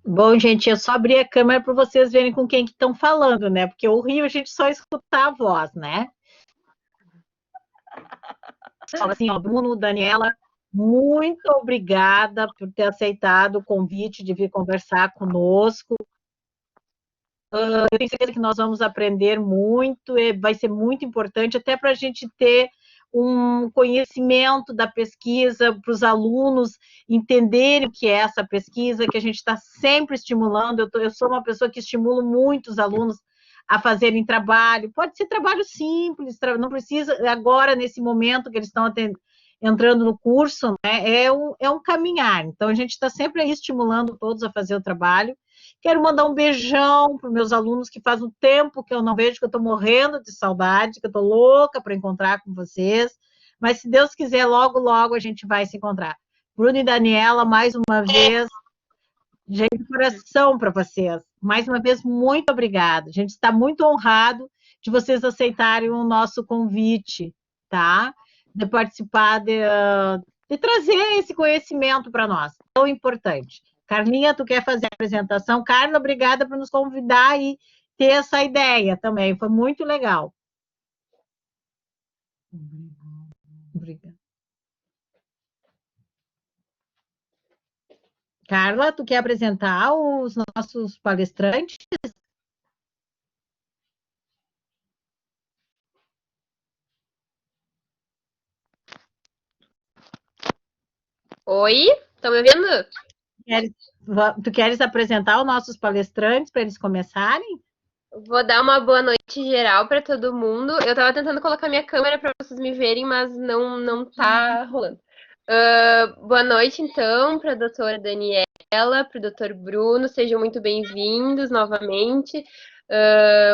Bom, gente, eu só abri a câmera para vocês verem com quem que estão falando, né? Porque o Rio a gente só escutar a voz, né? Fala assim, ó, Bruno, Daniela, muito obrigada por ter aceitado o convite de vir conversar conosco. Eu tenho certeza que nós vamos aprender muito, e vai ser muito importante, até para a gente ter um conhecimento da pesquisa, para os alunos entenderem o que é essa pesquisa, que a gente está sempre estimulando. Eu sou uma pessoa que estimulo muito os alunos a fazerem trabalho. Pode ser trabalho simples, não precisa, agora, nesse momento que eles estão entrando no curso, né, é um caminhar. Então, a gente está sempre aí estimulando todos a fazer o trabalho. Quero mandar um beijão para os meus alunos que faz um tempo que eu não vejo, que eu estou morrendo de saudade, que eu estou louca para encontrar com vocês. Mas se Deus quiser, logo, logo a gente vai se encontrar. Bruno e Daniela, mais uma vez, gente de coração para vocês. Mais uma vez, muito obrigada. A gente está muito honrado de vocês aceitarem o nosso convite, tá? De participar, de trazer esse conhecimento para nós, tão importante. Carlinha, tu quer fazer a apresentação? Carla, obrigada por nos convidar e ter essa ideia também. Foi muito legal. Obrigada. Carla, tu quer apresentar os nossos palestrantes? Oi, estão me ouvindo? Tu queres apresentar os nossos palestrantes para eles começarem? Vou dar uma boa noite geral para todo mundo. Eu tava tentando colocar minha câmera para vocês me verem, mas não tá rolando. Boa noite, então, para a doutora Daniela, para o doutor Bruno, sejam muito bem-vindos novamente.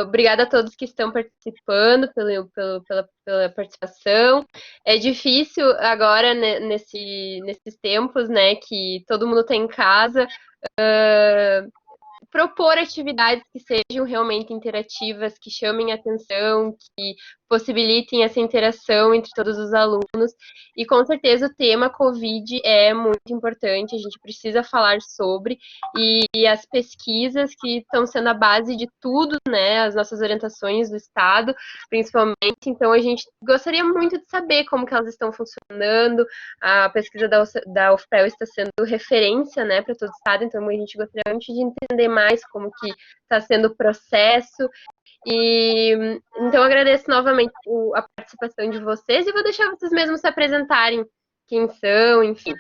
Obrigada a todos que estão participando pela participação. É difícil agora, né, nesses tempos, né, que todo mundo está em casa, propor atividades que sejam realmente interativas, que chamem atenção, que possibilitem essa interação entre todos os alunos. E com certeza o tema Covid é muito importante, a gente precisa falar sobre, e as pesquisas que estão sendo a base de tudo, né, as nossas orientações do Estado, principalmente, então a gente gostaria muito de saber como que elas estão funcionando. A pesquisa da UFPEL está sendo referência, né, para todo o Estado, então a gente gostaria muito de entender mais como que está sendo o processo. E então agradeço novamente a participação de vocês e vou deixar vocês mesmos se apresentarem quem são, enfim.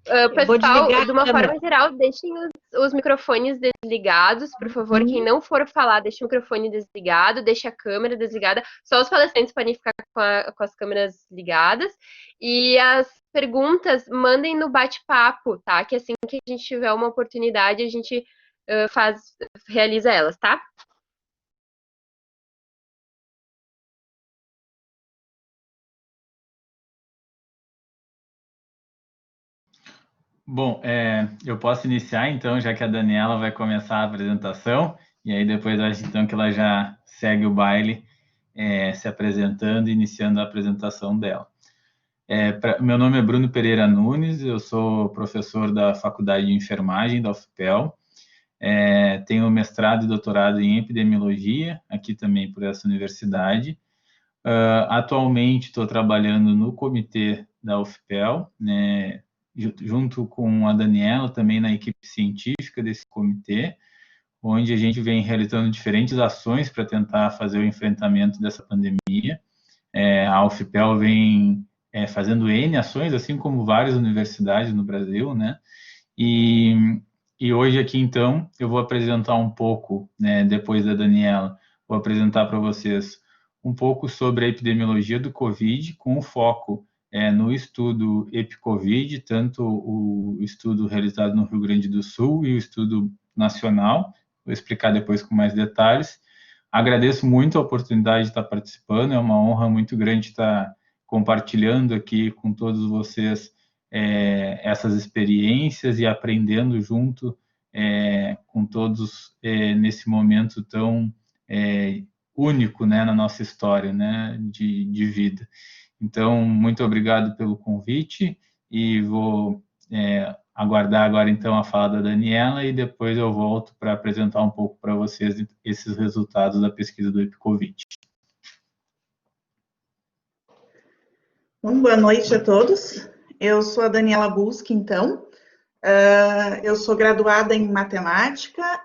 Eu vou Pessoal, desligar de a uma câmera. forma geral, deixem os microfones desligados, por favor. Quem não for falar, deixe o microfone desligado, deixe a câmera desligada. Só os palestrantes podem ficar com as câmeras ligadas. E as perguntas, mandem no bate-papo, tá? Que assim que a gente tiver uma oportunidade, a gente realiza elas, tá? Bom, eu posso iniciar então, já que a Daniela vai começar a apresentação, e aí depois eu acho então que ela já segue o baile, se apresentando e iniciando a apresentação dela. Meu nome é Bruno Pereira Nunes, eu sou professor da Faculdade de Enfermagem da UFPEL, tenho mestrado e doutorado em epidemiologia, aqui também por essa universidade. Atualmente estou trabalhando no comitê da UFPEL, né, junto com a Daniela, também na equipe científica desse comitê, onde a gente vem realizando diferentes ações para tentar fazer o enfrentamento dessa pandemia. A UFPEL vem fazendo N ações, assim como várias universidades no Brasil, né? E hoje aqui, então, eu vou apresentar um pouco, né, depois da Daniela, vou apresentar para vocês um pouco sobre a epidemiologia do Covid, com foco no estudo EpiCovid, tanto o estudo realizado no Rio Grande do Sul e o estudo nacional. Vou explicar depois com mais detalhes. Agradeço muito a oportunidade de estar participando, é uma honra muito grande estar compartilhando aqui com todos vocês essas experiências e aprendendo junto com todos nesse momento tão único, né, na nossa história, né, de vida. Então, muito obrigado pelo convite e vou aguardar agora, então, a fala da Daniela e depois eu volto para apresentar um pouco para vocês esses resultados da pesquisa do EpiCovid. Boa noite a todos. Eu sou a Daniela Busque, então. Eu sou graduada em matemática,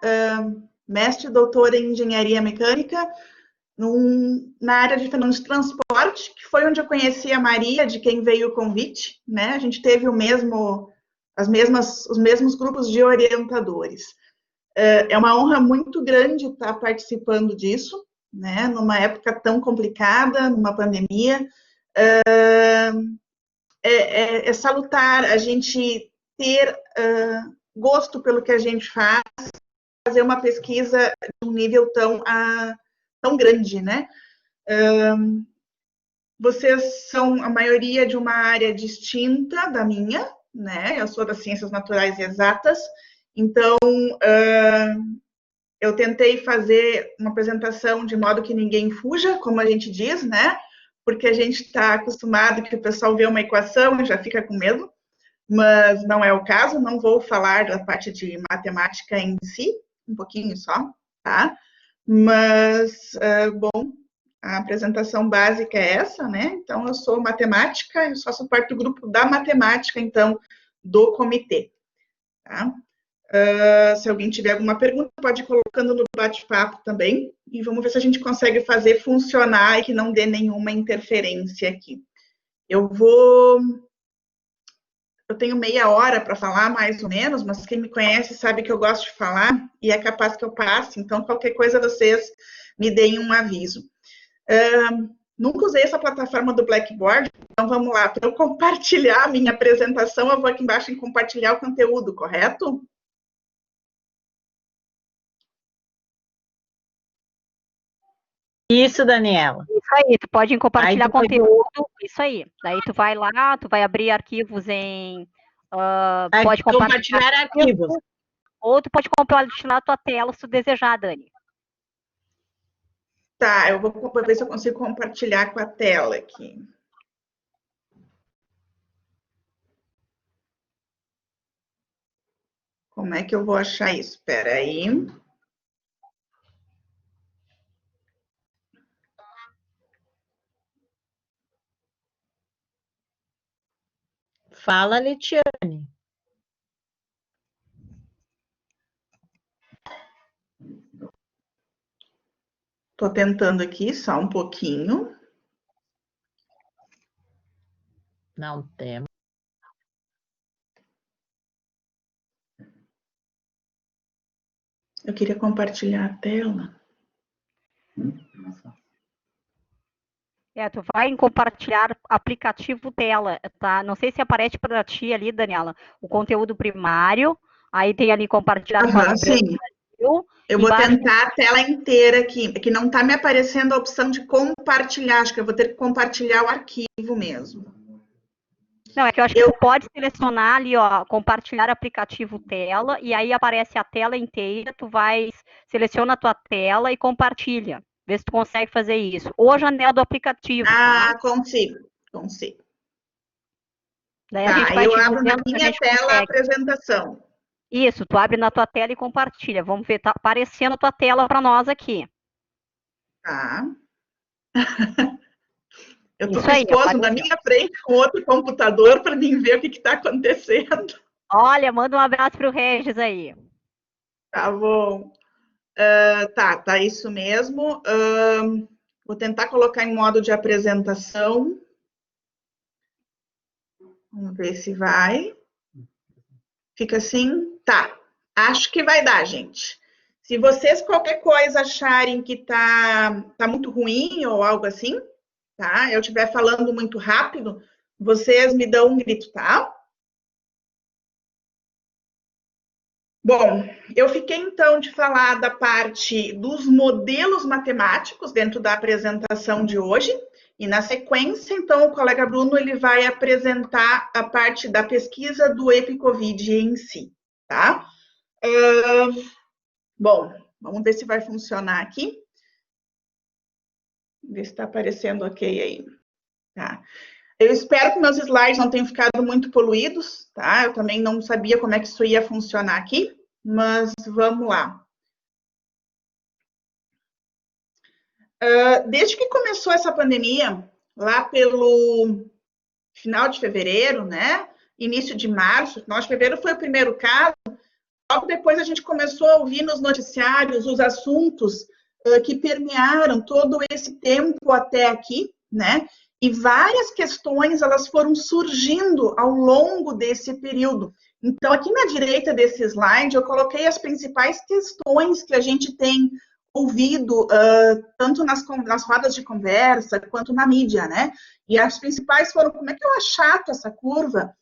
mestre e doutora em engenharia mecânica, na área de fenômenos de transporte, que foi onde eu conheci a Maria, de quem veio o convite, né? A gente teve os mesmos grupos de orientadores. É uma honra muito grande estar participando disso, né? Numa época tão complicada, numa pandemia. É salutar a gente ter gosto pelo que a gente faz, fazer uma pesquisa de um nível tão grande, né? Vocês são a maioria de uma área distinta da minha, né? Eu sou das ciências naturais e exatas, então eu tentei fazer uma apresentação de modo que ninguém fuja, como a gente diz, né? Porque a gente está acostumado que o pessoal vê uma equação e já fica com medo, mas não é o caso, não vou falar da parte de matemática em si, um pouquinho só, tá? Mas, bom, a apresentação básica é essa, né? Então, eu sou matemática, eu faço parte do grupo da matemática, então, do comitê, tá? Se alguém tiver alguma pergunta, pode ir colocando no bate-papo também, e vamos ver se a gente consegue fazer funcionar e que não dê nenhuma interferência aqui. Eu tenho meia hora para falar, mais ou menos, mas quem me conhece sabe que eu gosto de falar, e é capaz que eu passe, então qualquer coisa vocês me deem um aviso. Nunca usei essa plataforma do Blackboard, então vamos lá, para eu compartilhar a minha apresentação, eu vou aqui embaixo em compartilhar o conteúdo, correto? Isso, Daniela. Isso aí, tu pode compartilhar conteúdo, isso aí. Daí tu vai lá, tu vai abrir arquivos em... pode compartilhar arquivos. Ou tu pode compartilhar a tua tela se tu desejar, Dani. Tá, eu vou ver se eu consigo compartilhar com a tela aqui. Como é que eu vou achar isso? Espera aí. Fala, Letiane. Estou tentando aqui, só um pouquinho. Não tem. Eu queria compartilhar a tela. Tu vai em compartilhar aplicativo tela, tá? Não sei se aparece para ti ali, Daniela, o conteúdo primário, aí tem ali compartilhar com sim. Eu vou tentar a tela inteira aqui, que não está me aparecendo a opção de compartilhar, acho que eu vou ter que compartilhar o arquivo mesmo. Não, é que eu acho que tu pode selecionar ali, ó, compartilhar aplicativo tela, e aí aparece a tela inteira, tu seleciona a tua tela e compartilha. Vê se tu consegue fazer isso. Ou a janela do aplicativo. Ah, tá? Consigo. Daí a gente vai eu abro na minha tela a apresentação. Isso, tu abre na tua tela e compartilha. Vamos ver, tá aparecendo a tua tela para nós aqui. Tá. Eu estou com o esposo na minha frente com outro computador para mim ver o que está acontecendo. Olha, manda um abraço para o Regis aí. Tá bom. Tá isso mesmo. Vou tentar colocar em modo de apresentação. Vamos ver se vai. Fica assim? Tá. Acho que vai dar, gente. Se vocês qualquer coisa acharem que tá muito ruim ou algo assim, tá? Eu estiver falando muito rápido, vocês me dão um grito, tá? Bom, eu fiquei então de falar da parte dos modelos matemáticos dentro da apresentação de hoje, e na sequência, então, o colega Bruno ele vai apresentar a parte da pesquisa do EpiCovid em si, tá? Bom, vamos ver se vai funcionar aqui. Ver se está aparecendo ok aí. Tá. Eu espero que meus slides não tenham ficado muito poluídos, tá? Eu também não sabia como é que isso ia funcionar aqui, mas vamos lá. Desde que começou essa pandemia, lá pelo final de fevereiro, né? Início de março, final de fevereiro foi o primeiro caso. Logo depois a gente começou a ouvir nos noticiários os assuntos que permearam todo esse tempo até aqui, né? E várias questões elas foram surgindo ao longo desse período. Então, aqui na direita desse slide, eu coloquei as principais questões que a gente tem ouvido, tanto nas rodas de conversa, quanto na mídia, né? E as principais foram, como é que eu achato essa curva?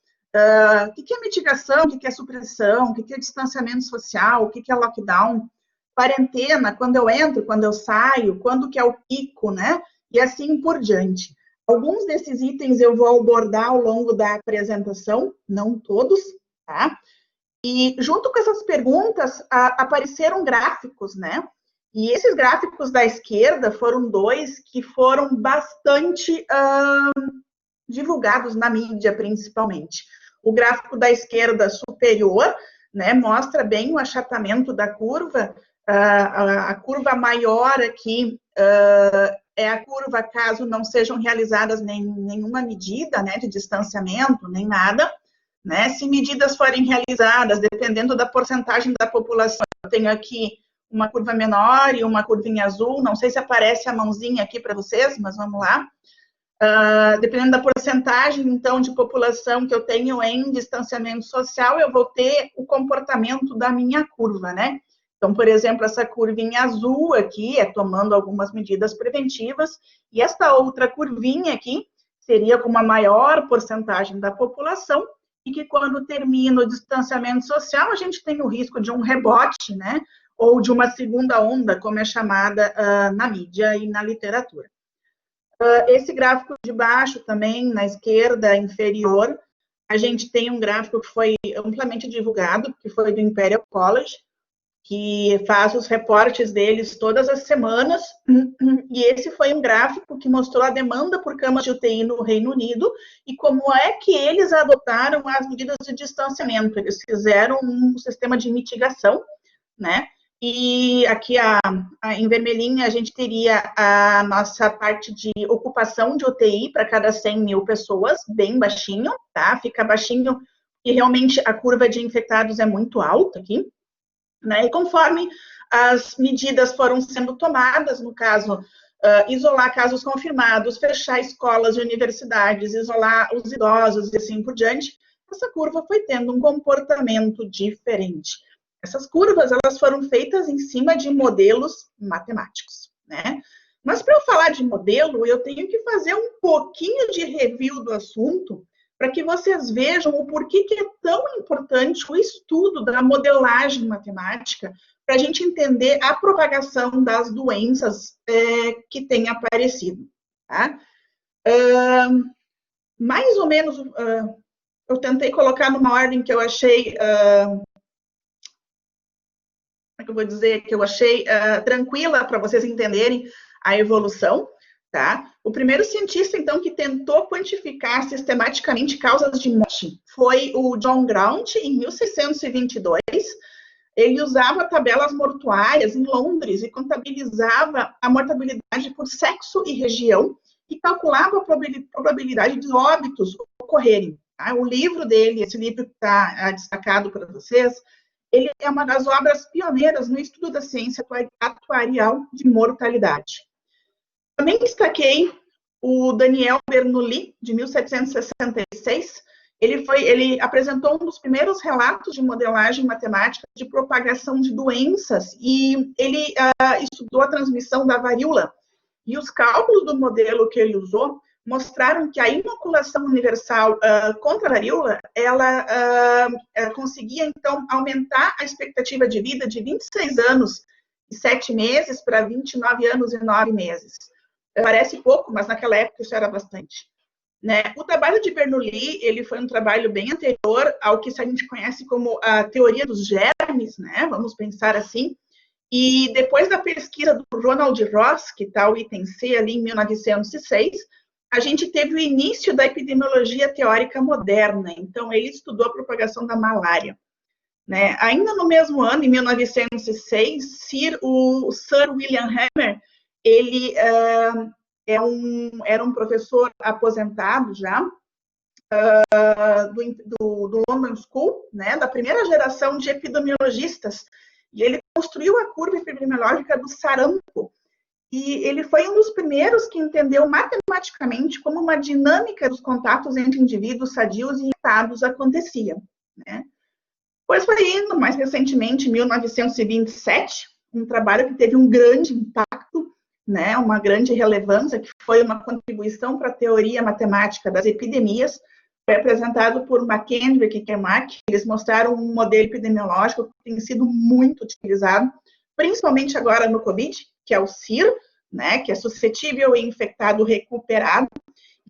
O que é mitigação, o que é supressão, o que é distanciamento social, o que é lockdown, quarentena, quando eu entro, quando eu saio, quando que é o pico, né? E assim por diante. Alguns desses itens eu vou abordar ao longo da apresentação, não todos, tá? E junto com essas perguntas, apareceram gráficos, né? E esses gráficos da esquerda foram dois que foram bastante divulgados na mídia, principalmente. O gráfico da esquerda superior, né, mostra bem o achatamento da curva. A curva maior aqui é a curva caso não sejam realizadas nenhuma medida, né, de distanciamento, nem nada. Né? Se medidas forem realizadas, dependendo da porcentagem da população, eu tenho aqui uma curva menor e uma curvinha azul, não sei se aparece a mãozinha aqui para vocês, mas vamos lá. Dependendo da porcentagem, então, de população que eu tenho em distanciamento social, eu vou ter o comportamento da minha curva, né? Então, por exemplo, essa curvinha azul aqui é tomando algumas medidas preventivas, e esta outra curvinha aqui seria com uma maior porcentagem da população, e que quando termina o distanciamento social, a gente tem o risco de um rebote, né? Ou de uma segunda onda, como é chamada na mídia e na literatura. Esse gráfico de baixo também, na esquerda inferior, a gente tem um gráfico que foi amplamente divulgado, que foi do Imperial College, que faz os reportes deles todas as semanas, e esse foi um gráfico que mostrou a demanda por camas de UTI no Reino Unido e como é que eles adotaram as medidas de distanciamento. Eles fizeram um sistema de mitigação, né? E aqui em vermelhinho a gente teria a nossa parte de ocupação de UTI para cada 100 mil pessoas, bem baixinho, tá? Fica baixinho e realmente a curva de infectados é muito alta aqui, né? E conforme as medidas foram sendo tomadas, no caso, isolar casos confirmados, fechar escolas e universidades, isolar os idosos e assim por diante, essa curva foi tendo um comportamento diferente. Essas curvas, elas foram feitas em cima de modelos matemáticos, né? Mas para eu falar de modelo, eu tenho que fazer um pouquinho de review do assunto para que vocês vejam o porquê que é tão importante o estudo da modelagem matemática para a gente entender a propagação das doenças que têm aparecido, tá? Mais ou menos, eu tentei colocar numa ordem que eu achei... que eu vou dizer que eu achei tranquila para vocês entenderem a evolução, tá? O primeiro cientista, então, que tentou quantificar sistematicamente causas de morte foi o John Graunt, em 1622. Ele usava tabelas mortuárias em Londres e contabilizava a mortabilidade por sexo e região e calculava a probabilidade de óbitos ocorrerem. Tá? O livro dele, esse livro que está destacado para vocês, ele é uma das obras pioneiras no estudo da ciência atuarial de mortalidade. Também destaquei o Daniel Bernoulli, de 1766. Ele apresentou um dos primeiros relatos de modelagem matemática de propagação de doenças e ele estudou a transmissão da varíola. E os cálculos do modelo que ele usou mostraram que a inoculação universal contra a varíola, ela conseguia, então, aumentar a expectativa de vida de 26 anos e 7 meses para 29 anos e 9 meses. Parece pouco, mas naquela época isso era bastante. Né? O trabalho de Bernoulli, ele foi um trabalho bem anterior ao que a gente conhece como a teoria dos germes, né? Vamos pensar assim. E depois da pesquisa do Ronald Ross, que está o item C ali em 1906, a gente teve o início da epidemiologia teórica moderna. Então, ele estudou a propagação da malária. Né? Ainda no mesmo ano, em 1906, o Sir William Hammer, ele era um professor aposentado já, do London School, né, da primeira geração de epidemiologistas, e ele construiu a curva epidemiológica do sarampo, e ele foi um dos primeiros que entendeu matematicamente como uma dinâmica dos contatos entre indivíduos sadios e infectados acontecia. Né? Pois foi indo, mais recentemente, em 1927, um trabalho que teve um grande impacto, né, uma grande relevância, que foi uma contribuição para a teoria matemática das epidemias, foi apresentado por McKendrick e Kermack. Eles mostraram um modelo epidemiológico que tem sido muito utilizado, principalmente agora no Covid, que é o CIR, né, que é suscetível e infectado recuperado.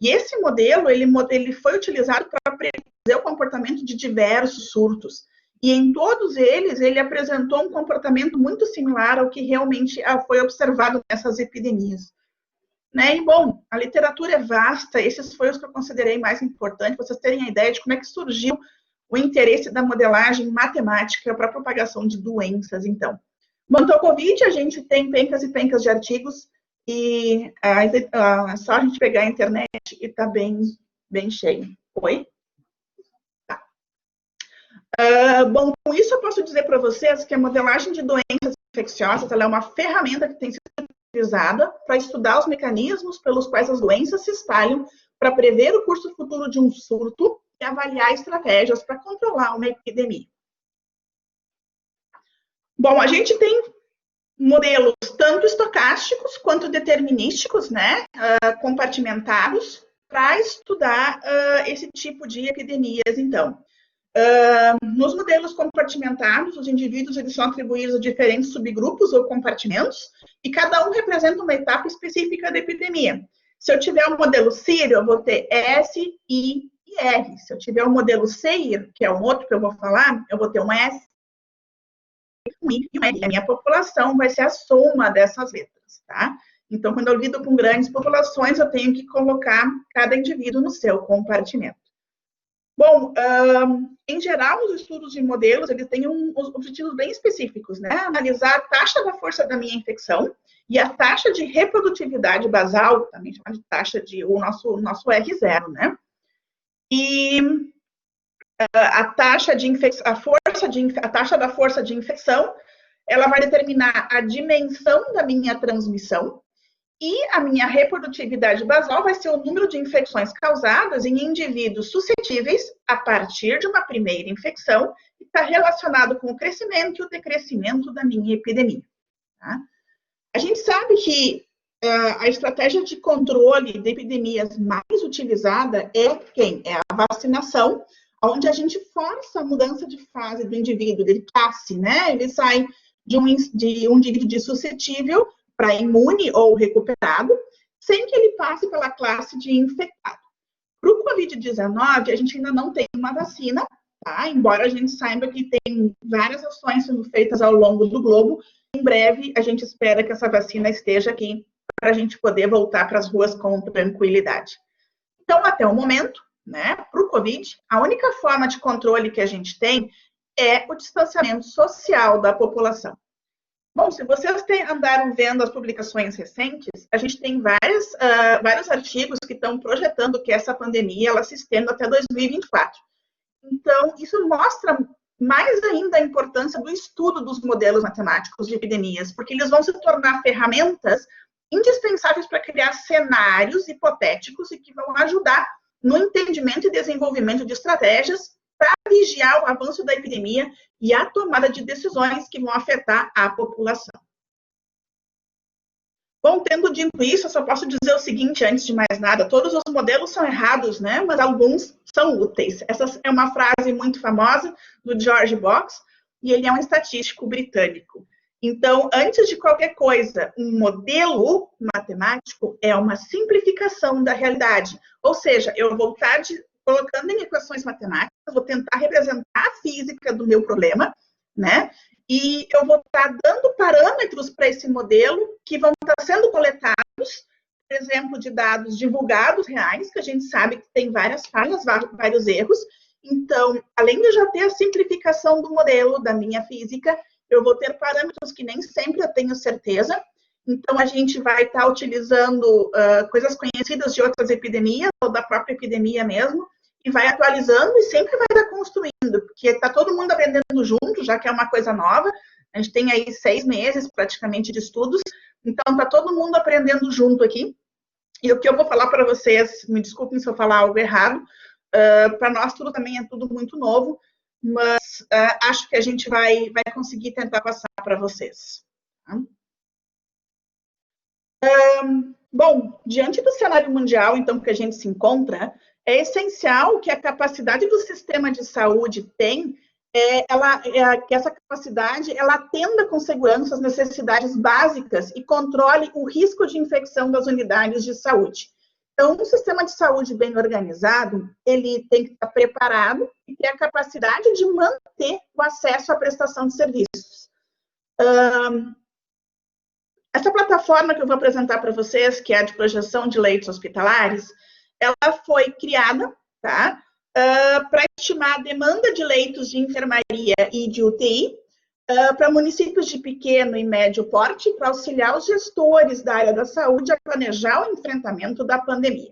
E esse modelo, ele foi utilizado para prever o comportamento de diversos surtos. E em todos eles, ele apresentou um comportamento muito similar ao que realmente foi observado nessas epidemias. Né? E, bom, a literatura é vasta, esses foram os que eu considerei mais importantes, para vocês terem a ideia de como é que surgiu o interesse da modelagem matemática para a propagação de doenças, então. Quanto ao Covid, a gente tem pencas e pencas de artigos, e é só a gente pegar a internet e está bem cheio. Oi? Tá. Bom, com isso eu posso dizer para vocês que a modelagem de doenças infecciosas ela é uma ferramenta que tem sido utilizada para estudar os mecanismos pelos quais as doenças se espalham, para prever o curso futuro de um surto e avaliar estratégias para controlar uma epidemia. Bom, a gente tem modelos tanto estocásticos quanto determinísticos, né, compartimentados, para estudar esse tipo de epidemias, então. Nos modelos compartimentados, os indivíduos eles são atribuídos a diferentes subgrupos ou compartimentos, e cada um representa uma etapa específica da epidemia. Se eu tiver um modelo CIR, eu vou ter S, I e R. Se eu tiver um modelo CIR, que é um outro que eu vou falar, eu vou ter um S, um I e um R. E a minha população vai ser a soma dessas letras, tá? Então, quando eu lido com grandes populações, eu tenho que colocar cada indivíduo no seu compartimento. Bom, em geral, os estudos de modelos, eles têm objetivos bem específicos, né? Analisar a taxa da força da minha infecção e a taxa de reprodutividade basal, também chamada de taxa de, o nosso R0, né? E a taxa da força de infecção, ela vai determinar a dimensão da minha transmissão, e a minha reprodutividade basal vai ser o número de infecções causadas em indivíduos suscetíveis a partir de uma primeira infecção e está relacionado com o crescimento e o decrescimento da minha epidemia. Tá? A gente sabe que a estratégia de controle de epidemias mais utilizada é quem? É a vacinação, onde a gente força a mudança de fase do indivíduo, ele passe, né? Ele sai de um indivíduo de suscetível para imune ou recuperado, sem que ele passe pela classe de infectado. Para o Covid-19, a gente ainda não tem uma vacina, tá? Embora a gente saiba que tem várias ações sendo feitas ao longo do globo. Em breve, a gente espera que essa vacina esteja aqui para a gente poder voltar para as ruas com tranquilidade. Então, até o momento, né, para o Covid, a única forma de controle que a gente tem é o distanciamento social da população. Bom, se vocês andaram vendo as publicações recentes, a gente tem vários artigos que estão projetando que essa pandemia ela se estenda até 2024. Então, isso mostra mais ainda a importância do estudo dos modelos matemáticos de epidemias, porque eles vão se tornar ferramentas indispensáveis para criar cenários hipotéticos e que vão ajudar no entendimento e desenvolvimento de estratégias para vigiar o avanço da epidemia e a tomada de decisões que vão afetar a população. Bom, tendo dito isso, eu só posso dizer o seguinte, antes de mais nada, todos os modelos são errados, né? Mas alguns são úteis. Essa é uma frase muito famosa do George Box, e ele é um estatístico britânico. Então, antes de qualquer coisa, um modelo matemático é uma simplificação da realidade. Ou seja, eu vou estar colocando em equações matemáticas, vou tentar representar a física do meu problema, né? E eu vou estar dando parâmetros para esse modelo que vão estar sendo coletados exemplo, de dados divulgados reais, que a gente sabe que tem várias falhas, vários erros. Então, além de já ter a simplificação do modelo da minha física, eu vou ter parâmetros que nem sempre eu tenho certeza. Então, a gente vai estar utilizando coisas conhecidas de outras epidemias, ou da própria epidemia mesmo, e vai atualizando e sempre vai estar construindo, porque está todo mundo aprendendo junto, já que é uma coisa nova. A gente tem aí 6 meses, praticamente, de estudos. Então, está todo mundo aprendendo junto aqui. E o que eu vou falar para vocês, me desculpem se eu falar algo errado, para nós tudo também é tudo muito novo, mas acho que a gente vai conseguir tentar passar para vocês. Tá? Bom, diante do cenário mundial, então, que a gente se encontra, é essencial que a capacidade do sistema de saúde tem, que essa capacidade ela atenda com segurança as necessidades básicas e controle o risco de infecção das unidades de saúde. Então, um sistema de saúde bem organizado, ele tem que estar preparado e ter a capacidade de manter o acesso à prestação de serviços. Essa plataforma que eu vou apresentar para vocês, que é a de projeção de leitos hospitalares, ela foi criada, tá? Para estimar a demanda de leitos de enfermaria e de UTI para municípios de pequeno e médio porte, para auxiliar os gestores da área da saúde a planejar o enfrentamento da pandemia.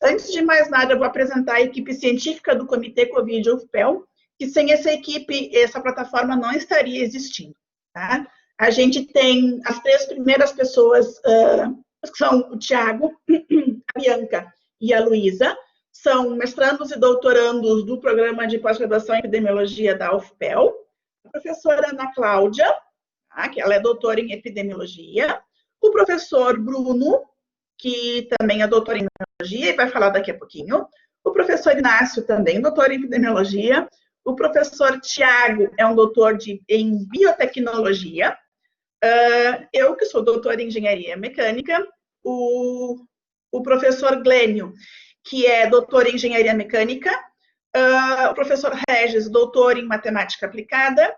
Antes de mais nada, eu vou apresentar a equipe científica do Comitê Covid-UFPEL, que sem essa equipe, essa plataforma não estaria existindo. Tá? A gente tem as 3 primeiras pessoas, que são o Tiago, a Bianca e a Luísa, são mestrandos e doutorandos do programa de pós-graduação em epidemiologia da UFPEL. A professora Ana Cláudia, tá, que ela é doutora em epidemiologia. O professor Bruno, que também é doutor em epidemiologia e vai falar daqui a pouquinho. O professor Inácio, também doutor em epidemiologia. O professor Tiago é um doutor em biotecnologia. Eu, que sou doutora em engenharia mecânica. O professor Glênio, que é doutor em engenharia mecânica. O professor Regis, doutor em matemática aplicada.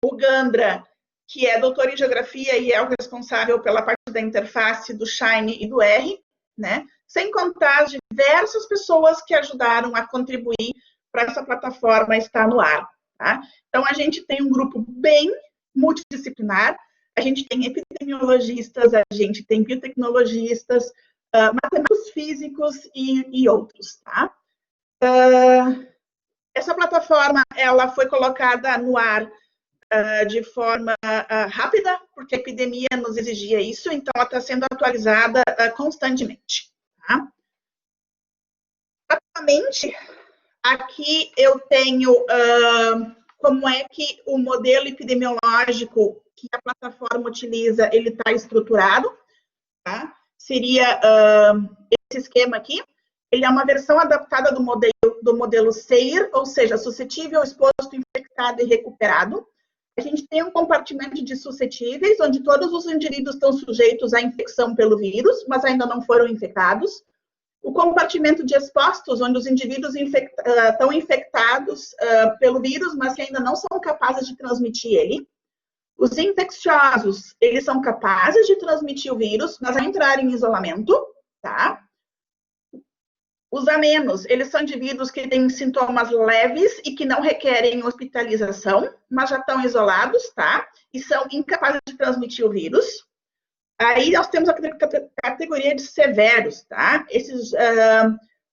O Gandra, que é doutor em geografia e é o responsável pela parte da interface do Shine e do R, né? Sem contar as diversas pessoas que ajudaram a contribuir para essa plataforma estar no ar. Tá? Então, a gente tem um grupo bem multidisciplinar, a gente tem epidemiologistas, a gente tem biotecnologistas, matemáticos físicos e outros. Tá? Essa plataforma ela foi colocada no ar de forma rápida, porque a epidemia nos exigia isso, então ela está sendo atualizada constantemente. Tá? Atualmente, aqui eu tenho como é que o modelo epidemiológico que a plataforma utiliza, ele está estruturado. Tá? Seria esse esquema aqui. Ele é uma versão adaptada do modelo SEIR, ou seja, suscetível, exposto, infectado e recuperado. A gente tem um compartimento de suscetíveis, onde todos os indivíduos estão sujeitos à infecção pelo vírus, mas ainda não foram infectados. O compartimento de expostos, onde os indivíduos estão infectados pelo vírus, mas que ainda não são capazes de transmitir ele. Os infecciosos, eles são capazes de transmitir o vírus, mas a entrar em isolamento, tá? Os amenos, eles são indivíduos que têm sintomas leves e que não requerem hospitalização, mas já estão isolados, tá? E são incapazes de transmitir o vírus. Aí nós temos a categoria de severos, tá?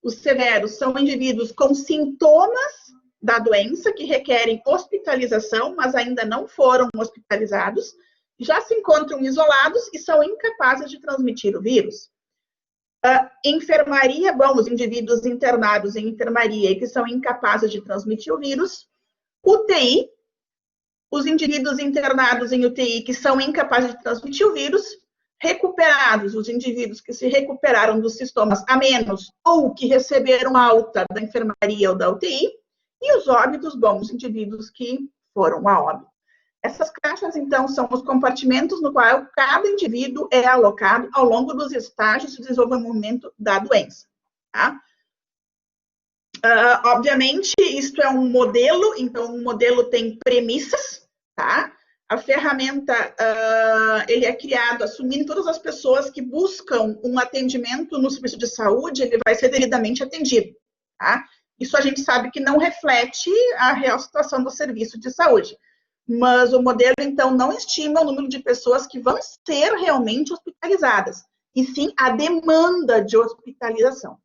Os severos são indivíduos com sintomas da doença que requerem hospitalização, mas ainda não foram hospitalizados, já se encontram isolados e são incapazes de transmitir o vírus. Enfermaria, bom, os indivíduos internados em enfermaria e que são incapazes de transmitir o vírus. UTI, os indivíduos internados em UTI que são incapazes de transmitir o vírus. Recuperados, os indivíduos que se recuperaram dos sintomas a menos ou que receberam alta da enfermaria ou da UTI. E os óbitos, bom, os indivíduos que foram a óbito. Essas caixas, então, são os compartimentos no qual cada indivíduo é alocado ao longo dos estágios de desenvolvimento da doença. Tá? Obviamente, isto é um modelo, então, um modelo tem premissas, tá? A ferramenta, ele é criado assumindo todas as pessoas que buscam um atendimento no serviço de saúde, ele vai ser devidamente atendido, tá? Isso a gente sabe que não reflete a real situação do serviço de saúde. Mas o modelo, então, não estima o número de pessoas que vão ser realmente hospitalizadas, e sim a demanda de hospitalização.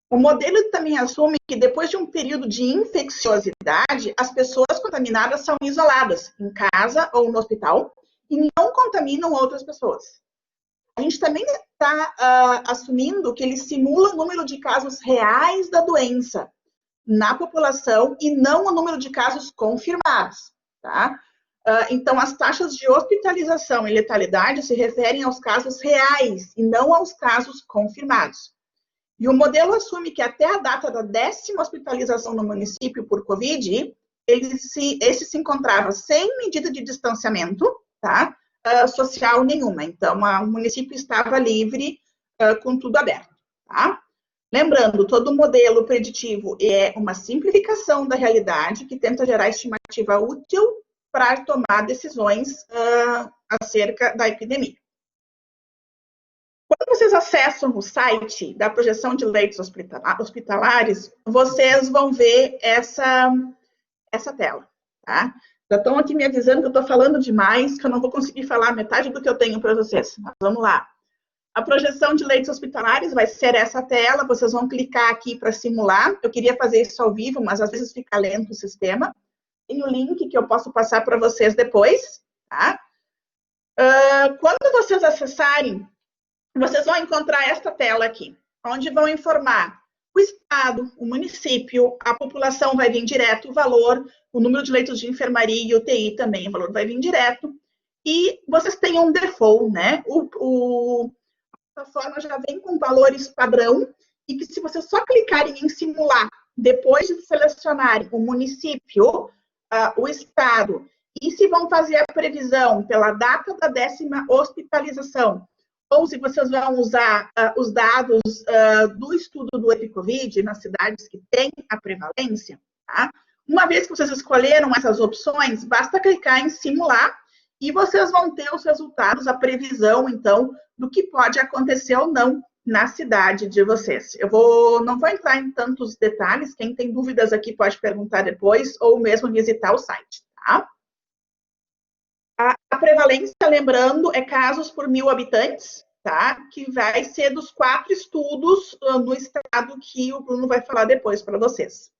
O modelo também assume que depois de um período de infecciosidade, as pessoas contaminadas são isoladas em casa ou no hospital e não contaminam outras pessoas. A gente também está assumindo que ele simula o número de casos reais da doença na população e não o número de casos confirmados, tá? Então, as taxas de hospitalização e letalidade se referem aos casos reais e não aos casos confirmados. E o modelo assume que até a data da 10ª hospitalização no município por Covid, esse se encontrava sem medida de distanciamento, tá? Social nenhuma. Então, o município estava livre, com tudo aberto, tá? Lembrando, todo modelo preditivo é uma simplificação da realidade que tenta gerar estimativa útil para tomar decisões acerca da epidemia. Quando vocês acessam o site da projeção de leitos hospitalares, vocês vão ver essa tela, tá? Já estão aqui me avisando que eu estou falando demais, que eu não vou conseguir falar metade do que eu tenho para vocês. Mas vamos lá. A projeção de leitos hospitalares vai ser essa tela, vocês vão clicar aqui para simular. Eu queria fazer isso ao vivo, mas às vezes fica lento o sistema. Tem o link que eu posso passar para vocês depois, tá? Quando vocês acessarem, vocês vão encontrar esta tela aqui, onde vão informar o estado, o município, a população vai vir direto, o valor, o número de leitos de enfermaria e UTI também, o valor vai vir direto. E vocês têm um default, né? A plataforma já vem com valores padrão e que se vocês só clicarem em simular, depois de selecionarem o município, o estado, e se vão fazer a previsão pela data da 10ª hospitalização, ou se vocês vão usar os dados do estudo do EpiCovid nas cidades que têm a prevalência, tá? Uma vez que vocês escolheram essas opções, basta clicar em simular e vocês vão ter os resultados, a previsão, então, do que pode acontecer ou não na cidade de vocês. Não vou entrar em tantos detalhes, quem tem dúvidas aqui pode perguntar depois ou mesmo visitar o site, tá? A prevalência, lembrando, é casos por 1.000 habitantes, tá? Que vai ser dos 4 estudos no estado que o Bruno vai falar depois para vocês.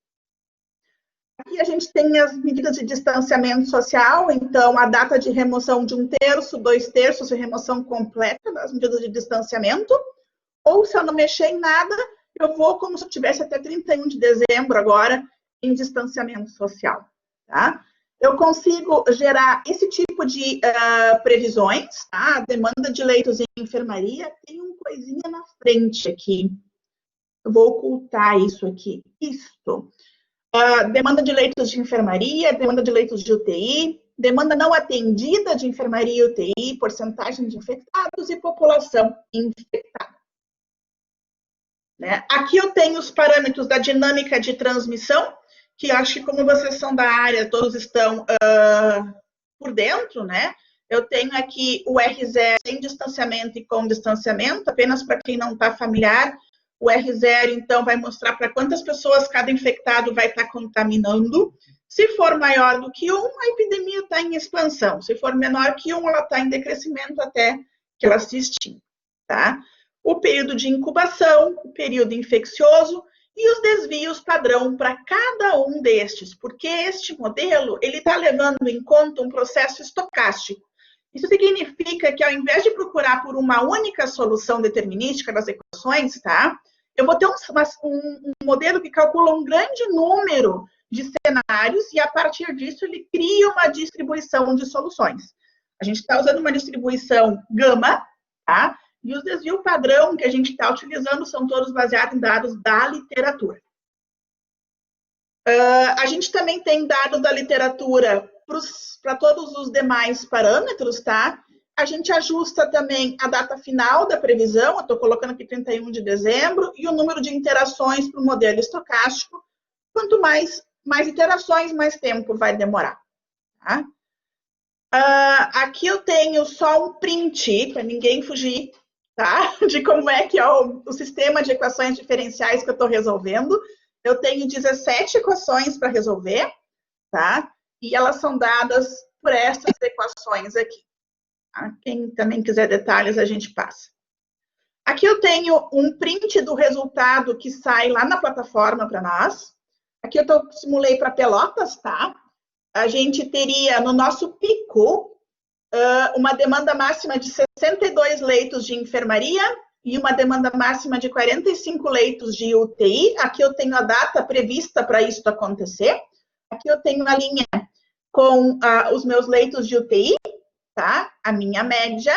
Aqui a gente tem as medidas de distanciamento social, então a data de remoção de 1/3, 2/3 e remoção completa das medidas de distanciamento. Ou se eu não mexer em nada, eu vou como se eu tivesse até 31 de dezembro agora em distanciamento social, tá? Eu consigo gerar esse tipo de previsões, tá? Demanda de leitos em enfermaria, tem uma coisinha na frente aqui. Eu vou ocultar isso aqui. Isto. Demanda de leitos de enfermaria, demanda de leitos de UTI, demanda não atendida de enfermaria e UTI, porcentagem de infectados e população infectada. Né? Aqui eu tenho os parâmetros da dinâmica de transmissão, que acho que como vocês são da área, todos estão por dentro, né? Eu tenho aqui o R0 sem distanciamento e com distanciamento, apenas para quem não está familiar. O R0, então, vai mostrar para quantas pessoas cada infectado vai estar contaminando. Se for maior do que 1, a epidemia está em expansão. Se for menor que 1, ela está em decrescimento até que ela se extinga, tá? O período de incubação, o período infeccioso e os desvios padrão para cada um destes, porque este modelo ele está levando em conta um processo estocástico. Isso significa que ao invés de procurar por uma única solução determinística das equações, tá? Eu vou ter um modelo que calcula um grande número de cenários e a partir disso ele cria uma distribuição de soluções. A gente está usando uma distribuição gama, tá? E os desvios padrão que a gente está utilizando são todos baseados em dados da literatura. A gente também tem dados da literatura para todos os demais parâmetros, tá? A gente ajusta também a data final da previsão, eu estou colocando aqui 31 de dezembro, e o número de interações para o modelo estocástico. Quanto mais interações, mais tempo vai demorar. Tá? Aqui eu tenho só um print, para ninguém fugir, tá? De como é que é o sistema de equações diferenciais que eu estou resolvendo. Eu tenho 17 equações para resolver, tá? E elas são dadas por essas equações aqui. Tá? Quem também quiser detalhes, a gente passa. Aqui eu tenho um print do resultado que sai lá na plataforma para nós. Aqui eu simulei para Pelotas, tá? A gente teria no nosso pico uma demanda máxima de 62 leitos de enfermaria e uma demanda máxima de 45 leitos de UTI. Aqui eu tenho a data prevista para isso acontecer. Aqui eu tenho a linha com os meus leitos de UTI, tá? A minha média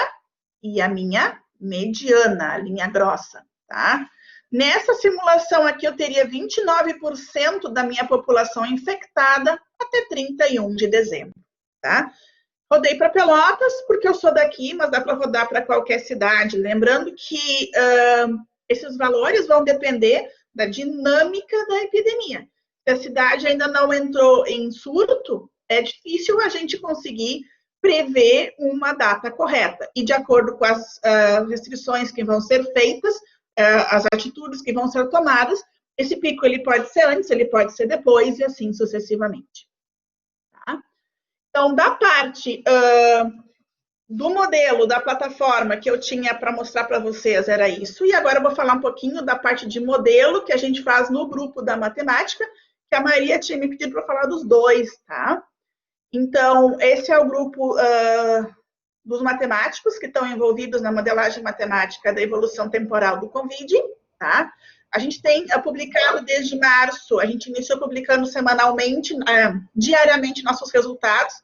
e a minha mediana, a linha grossa, tá? Nessa simulação aqui, eu teria 29% da minha população infectada até 31 de dezembro, tá? Rodei para Pelotas, porque eu sou daqui, mas dá para rodar para qualquer cidade. Lembrando que esses valores vão depender da dinâmica da epidemia. Se a cidade ainda não entrou em surto, é difícil a gente conseguir prever uma data correta. E de acordo com as restrições que vão ser feitas, as atitudes que vão ser tomadas, esse pico ele pode ser antes, ele pode ser depois e assim sucessivamente. Tá? Então, da parte do modelo, da plataforma que eu tinha para mostrar para vocês era isso. E agora eu vou falar um pouquinho da parte de modelo que a gente faz no grupo da matemática, que a Maria tinha me pedido para falar dos dois, tá? Então, esse é o grupo dos matemáticos que estão envolvidos na modelagem matemática da evolução temporal do Covid, tá? A gente tem publicado desde março, a gente iniciou publicando semanalmente, diariamente nossos resultados,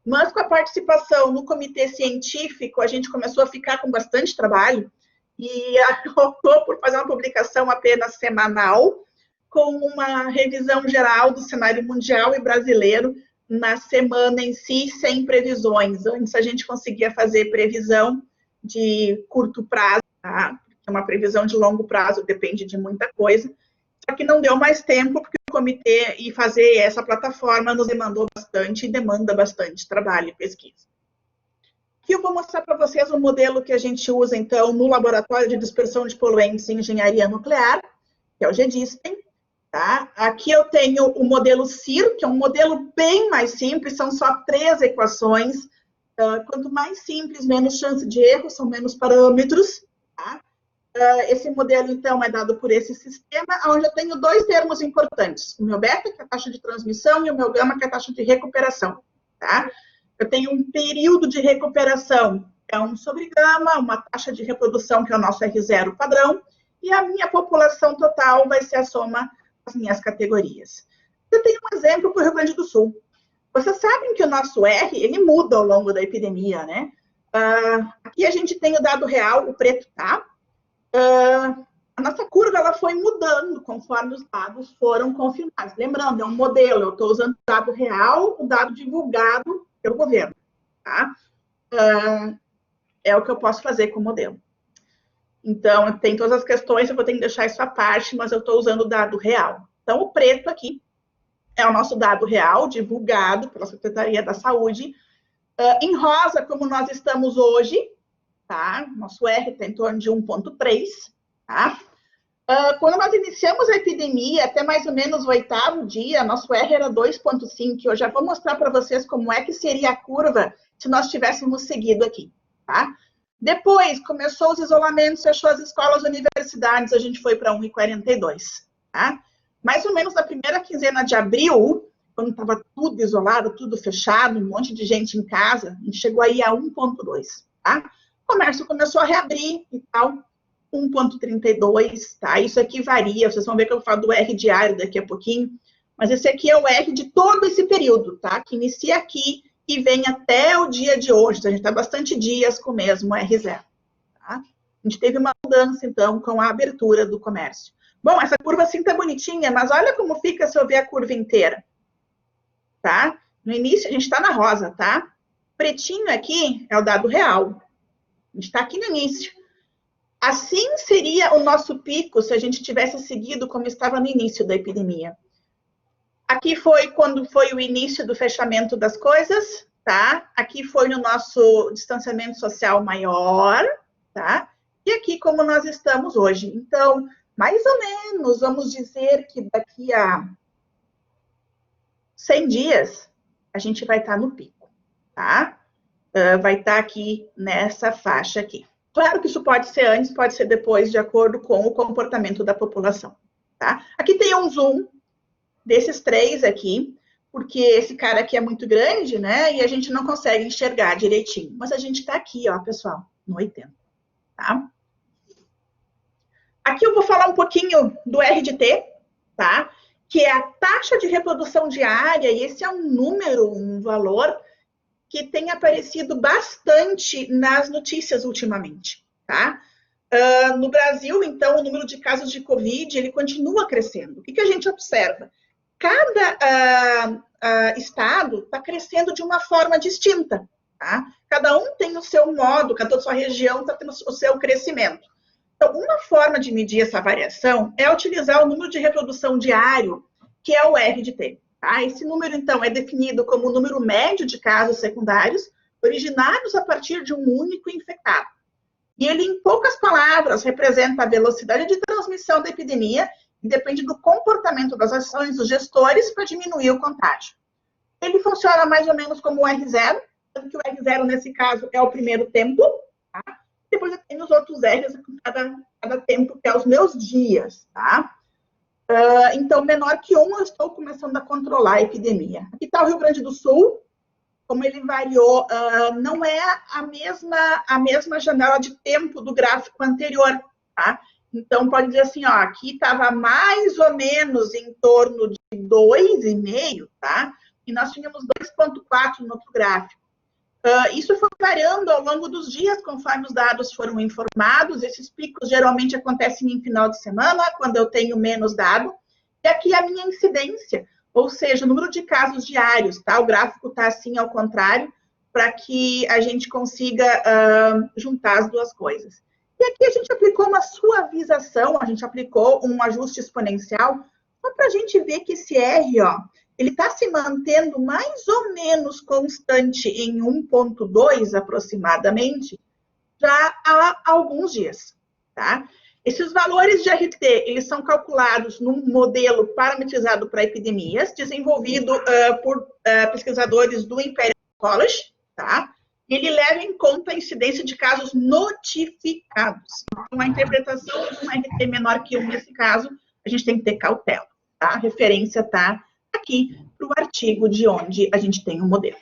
mas com a participação no comitê científico, a gente começou a ficar com bastante trabalho e optou por fazer uma publicação apenas semanal, com uma revisão geral do cenário mundial e brasileiro na semana em si, sem previsões. Antes a gente conseguia fazer previsão de curto prazo, tá? Uma previsão de longo prazo depende de muita coisa, só que não deu mais tempo, porque o comitê e fazer essa plataforma nos demandou bastante e demanda bastante trabalho e pesquisa. Aqui eu vou mostrar para vocês o modelo que a gente usa, então, no Laboratório de Dispersão de Poluentes em Engenharia Nuclear, que é o GDISPEN. Tá? Aqui eu tenho o modelo CIR, que é um modelo bem mais simples, são só 3 equações. Quanto mais simples, menos chance de erro, são menos parâmetros. Tá? Esse modelo, então, é dado por esse sistema, onde eu tenho 2 termos importantes. O meu beta, que é a taxa de transmissão, e o meu gama, que é a taxa de recuperação. Tá? Eu tenho um período de recuperação, que é 1 sobre gama, uma taxa de reprodução, que é o nosso R0 padrão, e a minha população total vai ser a soma das minhas categorias. Eu tenho um exemplo para o Rio Grande do Sul. Vocês sabem que o nosso R, ele muda ao longo da epidemia, né? Aqui a gente tem o dado real, o preto, tá? A nossa curva, ela foi mudando conforme os dados foram confirmados. Lembrando, é um modelo, eu estou usando o dado real, o dado divulgado pelo governo, tá? É o que eu posso fazer com o modelo. Então, tem todas as questões, eu vou ter que deixar isso à parte, mas eu estou usando o dado real. Então, o preto aqui é o nosso dado real, divulgado pela Secretaria da Saúde. Em rosa, como nós estamos hoje, tá? Nosso R está em torno de 1,3, tá? Quando nós iniciamos a epidemia, até mais ou menos o 8º dia, nosso R era 2,5. Eu já vou mostrar para vocês como é que seria a curva se nós tivéssemos seguido aqui, tá? Depois, começou os isolamentos, fechou as escolas, universidades, a gente foi para 1,42, tá? Mais ou menos na primeira quinzena de abril, quando estava tudo isolado, tudo fechado, um monte de gente em casa, a gente chegou aí a 1,2, tá? O comércio começou a reabrir e tal, 1,32, tá? Isso aqui varia, vocês vão ver que eu falo do R diário daqui a pouquinho, mas esse aqui é o R de todo esse período, tá? Que inicia aqui e vem até o dia de hoje. Então, a gente está bastante dias com o mesmo R0. Tá? A gente teve uma mudança, então, com a abertura do comércio. Bom, essa curva assim está bonitinha, mas olha como fica se eu ver a curva inteira. Tá? No início, a gente está na rosa, tá? Pretinho aqui é o dado real. A gente está aqui no início. Assim seria o nosso pico se a gente tivesse seguido como estava no início da epidemia. Aqui foi quando foi o início do fechamento das coisas, tá? Aqui foi no nosso distanciamento social maior, tá? E aqui como nós estamos hoje. Então, mais ou menos, vamos dizer que daqui a 100 dias, a gente vai estar no pico, tá? Vai estar aqui nessa faixa aqui. Claro que isso pode ser antes, pode ser depois, de acordo com o comportamento da população, tá? Aqui tem um zoom desses 3 aqui, porque esse cara aqui é muito grande, né? E a gente não consegue enxergar direitinho. Mas a gente está aqui, ó, pessoal, no 80, tá? Aqui eu vou falar um pouquinho do R de T, tá? Que é a taxa de reprodução diária, e esse é um número, um valor que tem aparecido bastante nas notícias ultimamente, tá? No Brasil, então, o número de casos de Covid, ele continua crescendo. O que a gente observa? Cada estado está crescendo de uma forma distinta, tá? Cada um tem o seu modo, cada sua região está tendo o seu crescimento. Então, uma forma de medir essa variação é utilizar o número de reprodução diário, que é o R de T. Tá? Esse número, então, é definido como o número médio de casos secundários originados a partir de um único infectado. E ele, em poucas palavras, representa a velocidade de transmissão da epidemia e depende do comportamento das ações dos gestores para diminuir o contágio. Ele funciona mais ou menos como o R0, sendo que o R0, nesse caso, é o primeiro tempo, tá? Depois eu tenho os outros R's cada tempo, que é os meus dias, tá? Então, menor que 1, eu estou começando a controlar a epidemia. Aqui está o Rio Grande do Sul, como ele variou, não é a mesma janela de tempo do gráfico anterior, tá? Então, pode dizer assim, ó, aqui estava mais ou menos em torno de 2,5, tá? E nós tínhamos 2,4 no outro gráfico. Isso foi variando ao longo dos dias, conforme os dados foram informados. Esses picos geralmente acontecem em final de semana, quando eu tenho menos dado. E aqui a minha incidência, ou seja, o número de casos diários, tá? O gráfico está assim ao contrário, para que a gente consiga juntar as duas coisas. E aqui a gente aplicou uma suavização, a gente aplicou um ajuste exponencial, só para a gente ver que esse R, ó, ele está se mantendo mais ou menos constante em 1,2 aproximadamente, já há alguns dias, tá? Esses valores de RT, eles são calculados num modelo parametrizado para epidemias, desenvolvido por pesquisadores do Imperial College, tá? Ele leva em conta a incidência de casos notificados. Então, a interpretação de um RT menor que 1 nesse caso, a gente tem que ter cautela, tá? A referência está aqui para o artigo de onde a gente tem um modelo.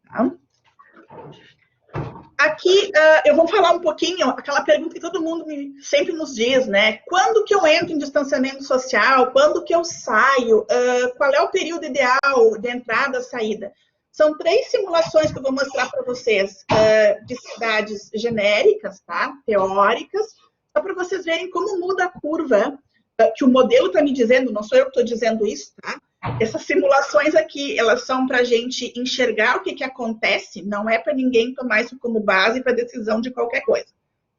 Tá? Aqui eu vou falar um pouquinho, aquela pergunta que todo mundo sempre nos diz, né? Quando que eu entro em distanciamento social? Quando que eu saio? Qual é o período ideal de entrada e saída? São 3 simulações que eu vou mostrar para vocês, de cidades genéricas, tá? Teóricas, só para vocês verem como muda a curva, que o modelo está me dizendo, não sou eu que estou dizendo isso, tá? Essas simulações aqui, elas são para a gente enxergar o que acontece, não é para ninguém tomar isso como base para decisão de qualquer coisa,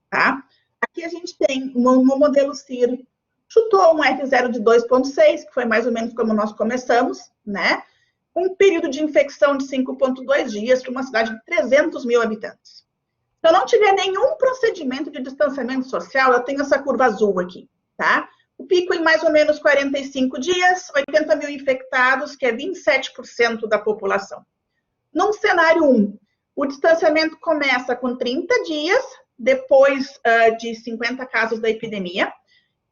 tá? Aqui a gente tem um modelo CIR, chutou um R0 de 2,6, que foi mais ou menos como nós começamos, né? Um período de infecção de 5,2 dias para uma cidade de 300 mil habitantes. Se eu não tiver nenhum procedimento de distanciamento social, eu tenho essa curva azul aqui, tá? O pico em mais ou menos 45 dias, 80 mil infectados, que é 27% da população. Num cenário 1, o distanciamento começa com 30 dias, depois de 50 casos da epidemia,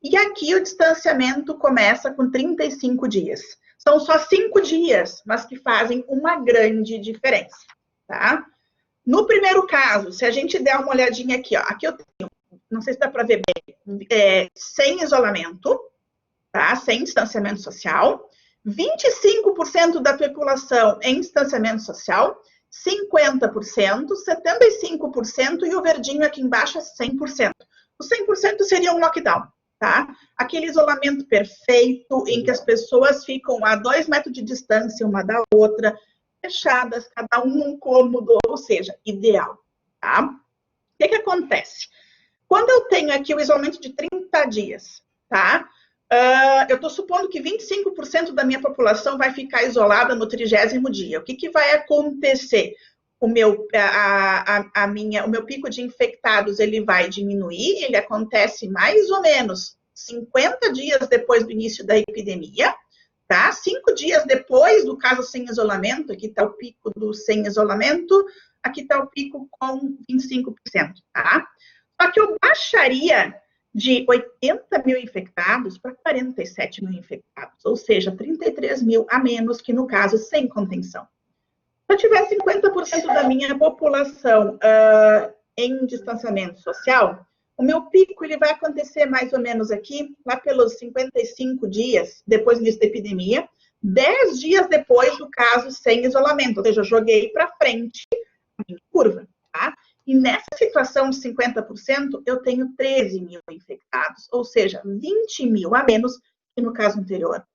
e aqui o distanciamento começa com 35 dias. São só 5 dias, mas que fazem uma grande diferença, tá? No primeiro caso, se a gente der uma olhadinha aqui, ó, aqui eu tenho, não sei se dá para ver bem, sem isolamento, tá? Sem distanciamento social, 25% da população em distanciamento social, 50%, 75% e o verdinho aqui embaixo é 100%. O 100% seria um lockdown, tá? Aquele isolamento perfeito em que as pessoas ficam a 2 metros de distância uma da outra, fechadas, cada um num cômodo, ou seja, ideal, tá? O que acontece? Quando eu tenho aqui o isolamento de 30 dias, tá? Eu estou supondo que 25% da minha população vai ficar isolada no 30º dia. O que vai acontecer? o meu pico de infectados ele vai diminuir, ele acontece mais ou menos 50 dias depois do início da epidemia, tá? 5 dias depois do caso sem isolamento, aqui está o pico do sem isolamento, aqui está o pico com 25%, tá? Só que eu baixaria de 80 mil infectados para 47 mil infectados, ou seja, 33 mil a menos que no caso sem contenção. Se eu tiver 50% da minha população em distanciamento social, o meu pico ele vai acontecer mais ou menos aqui, lá pelos 55 dias depois do início da epidemia, 10 dias depois do caso sem isolamento, ou seja, eu joguei para frente a minha curva, tá? E nessa situação de 50%, eu tenho 13 mil infectados, ou seja, 20 mil a menos que no caso anterior.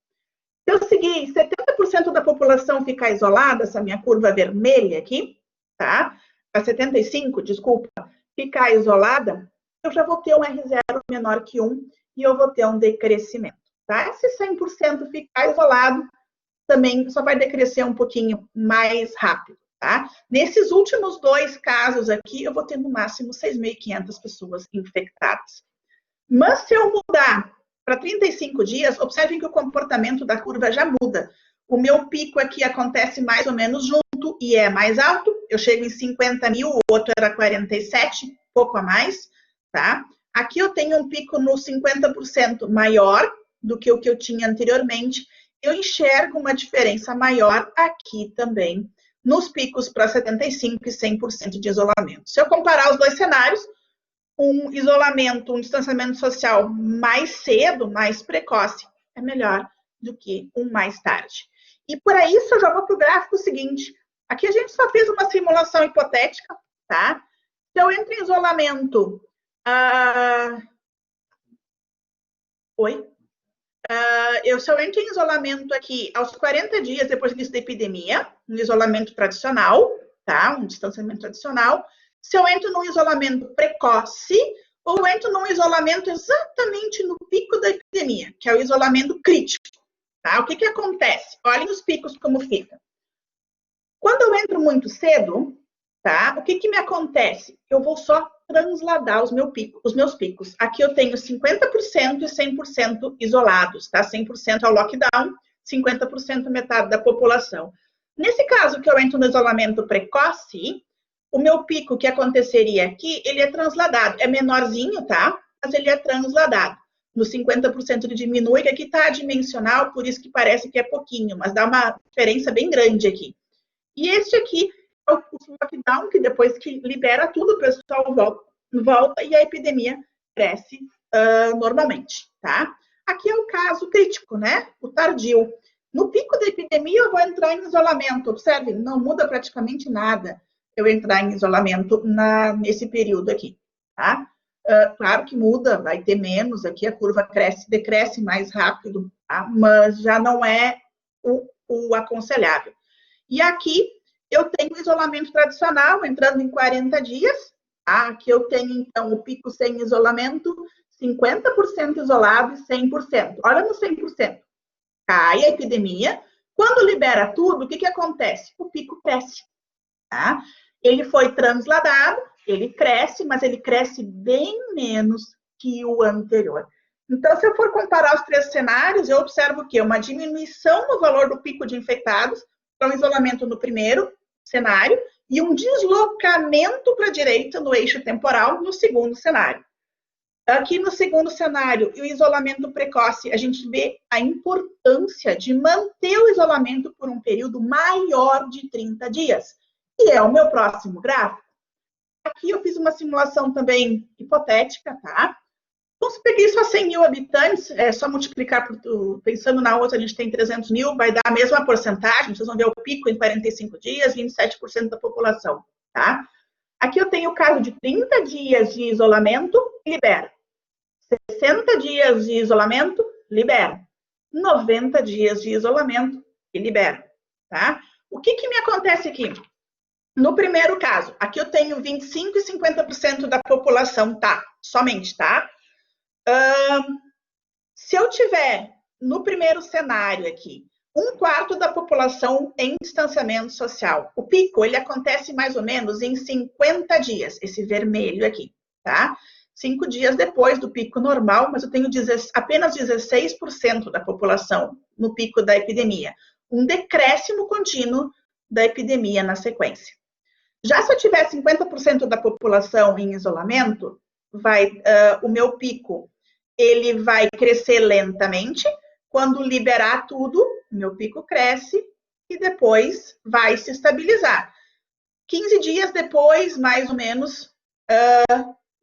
Se eu seguir 70% da população ficar isolada, essa minha curva vermelha aqui, tá? A 75, desculpa, ficar isolada, eu já vou ter um R0 menor que 1 e eu vou ter um decrescimento, tá? Se 100% ficar isolado, também só vai decrescer um pouquinho mais rápido, tá? Nesses últimos 2 casos aqui, eu vou ter no máximo 6.500 pessoas infectadas. Mas se eu mudar para 35 dias, observem que o comportamento da curva já muda. O meu pico aqui acontece mais ou menos junto e é mais alto. Eu chego em 50 mil, o outro era 47, pouco a mais, tá? Aqui eu tenho um pico no 50% maior do que o que eu tinha anteriormente. Eu enxergo uma diferença maior aqui também, nos picos para 75% e 100% de isolamento. Se eu comparar os 2 cenários, um isolamento, um distanciamento social mais cedo, mais precoce, é melhor do que um mais tarde. E por isso eu já vou para o gráfico seguinte. Aqui a gente só fez uma simulação hipotética, tá? Se eu entro em isolamento... se eu entro em isolamento aqui aos 40 dias depois do início da epidemia, um isolamento tradicional, tá? Um distanciamento tradicional. Se eu entro num isolamento precoce, ou eu entro num isolamento exatamente no pico da epidemia, que é o isolamento crítico, tá? O que acontece? Olhem os picos como fica. Quando eu entro muito cedo, tá? O que me acontece? Eu vou só transladar os meus picos. Aqui eu tenho 50% e 100% isolados, tá? 100% ao lockdown, 50% metade da população. Nesse caso que eu entro no isolamento precoce, o meu pico que aconteceria aqui, ele é transladado. É menorzinho, tá? Mas ele é transladado. No 50% ele diminui, que aqui está adimensional, por isso que parece que é pouquinho, mas dá uma diferença bem grande aqui. E este aqui é o lockdown, que depois que libera tudo, o pessoal volta e a epidemia cresce normalmente, tá? Aqui é o caso crítico, né? O tardio. No pico da epidemia, eu vou entrar em isolamento. Observem, não muda praticamente nada eu entrar em isolamento nesse período aqui, tá? Claro que muda, vai ter menos, aqui a curva decresce mais rápido, tá? Mas já não é o aconselhável. E aqui eu tenho isolamento tradicional, entrando em 40 dias, tá? Aqui eu tenho, então, o pico sem isolamento, 50% isolado e 100%. Olha no 100%. Cai a epidemia. Quando libera tudo, o que acontece? O pico cresce, tá? Ele foi transladado, ele cresce, mas ele cresce bem menos que o anterior. Então, se eu for comparar os 3 cenários, eu observo que uma diminuição no valor do pico de infectados, então isolamento no primeiro cenário, e um deslocamento para a direita no eixo temporal no segundo cenário. Aqui no segundo cenário, e o isolamento precoce, a gente vê a importância de manter o isolamento por um período maior de 30 dias. E é o meu próximo gráfico. Aqui eu fiz uma simulação também hipotética, tá? Então, se peguei só 100 mil habitantes, é só multiplicar por... Pensando na outra, a gente tem 300 mil, vai dar a mesma porcentagem. Vocês vão ver o pico em 45 dias, 27% da população, tá? Aqui eu tenho o caso de 30 dias de isolamento, libera. 60 dias de isolamento, libera. 90 dias de isolamento e libera, tá? O que me acontece aqui? No primeiro caso, aqui eu tenho 25% e 50% da população, tá? Somente, tá? Se eu tiver, no primeiro cenário aqui, um quarto da população em distanciamento social. O pico, ele acontece mais ou menos em 50 dias, esse vermelho aqui, tá? 5 dias depois do pico normal, mas eu tenho apenas 16% da população no pico da epidemia. Um decréscimo contínuo da epidemia na sequência. Já se eu tiver 50% da população em isolamento, o meu pico ele vai crescer lentamente. Quando liberar tudo, meu pico cresce e depois vai se estabilizar. 15 dias depois, mais ou menos,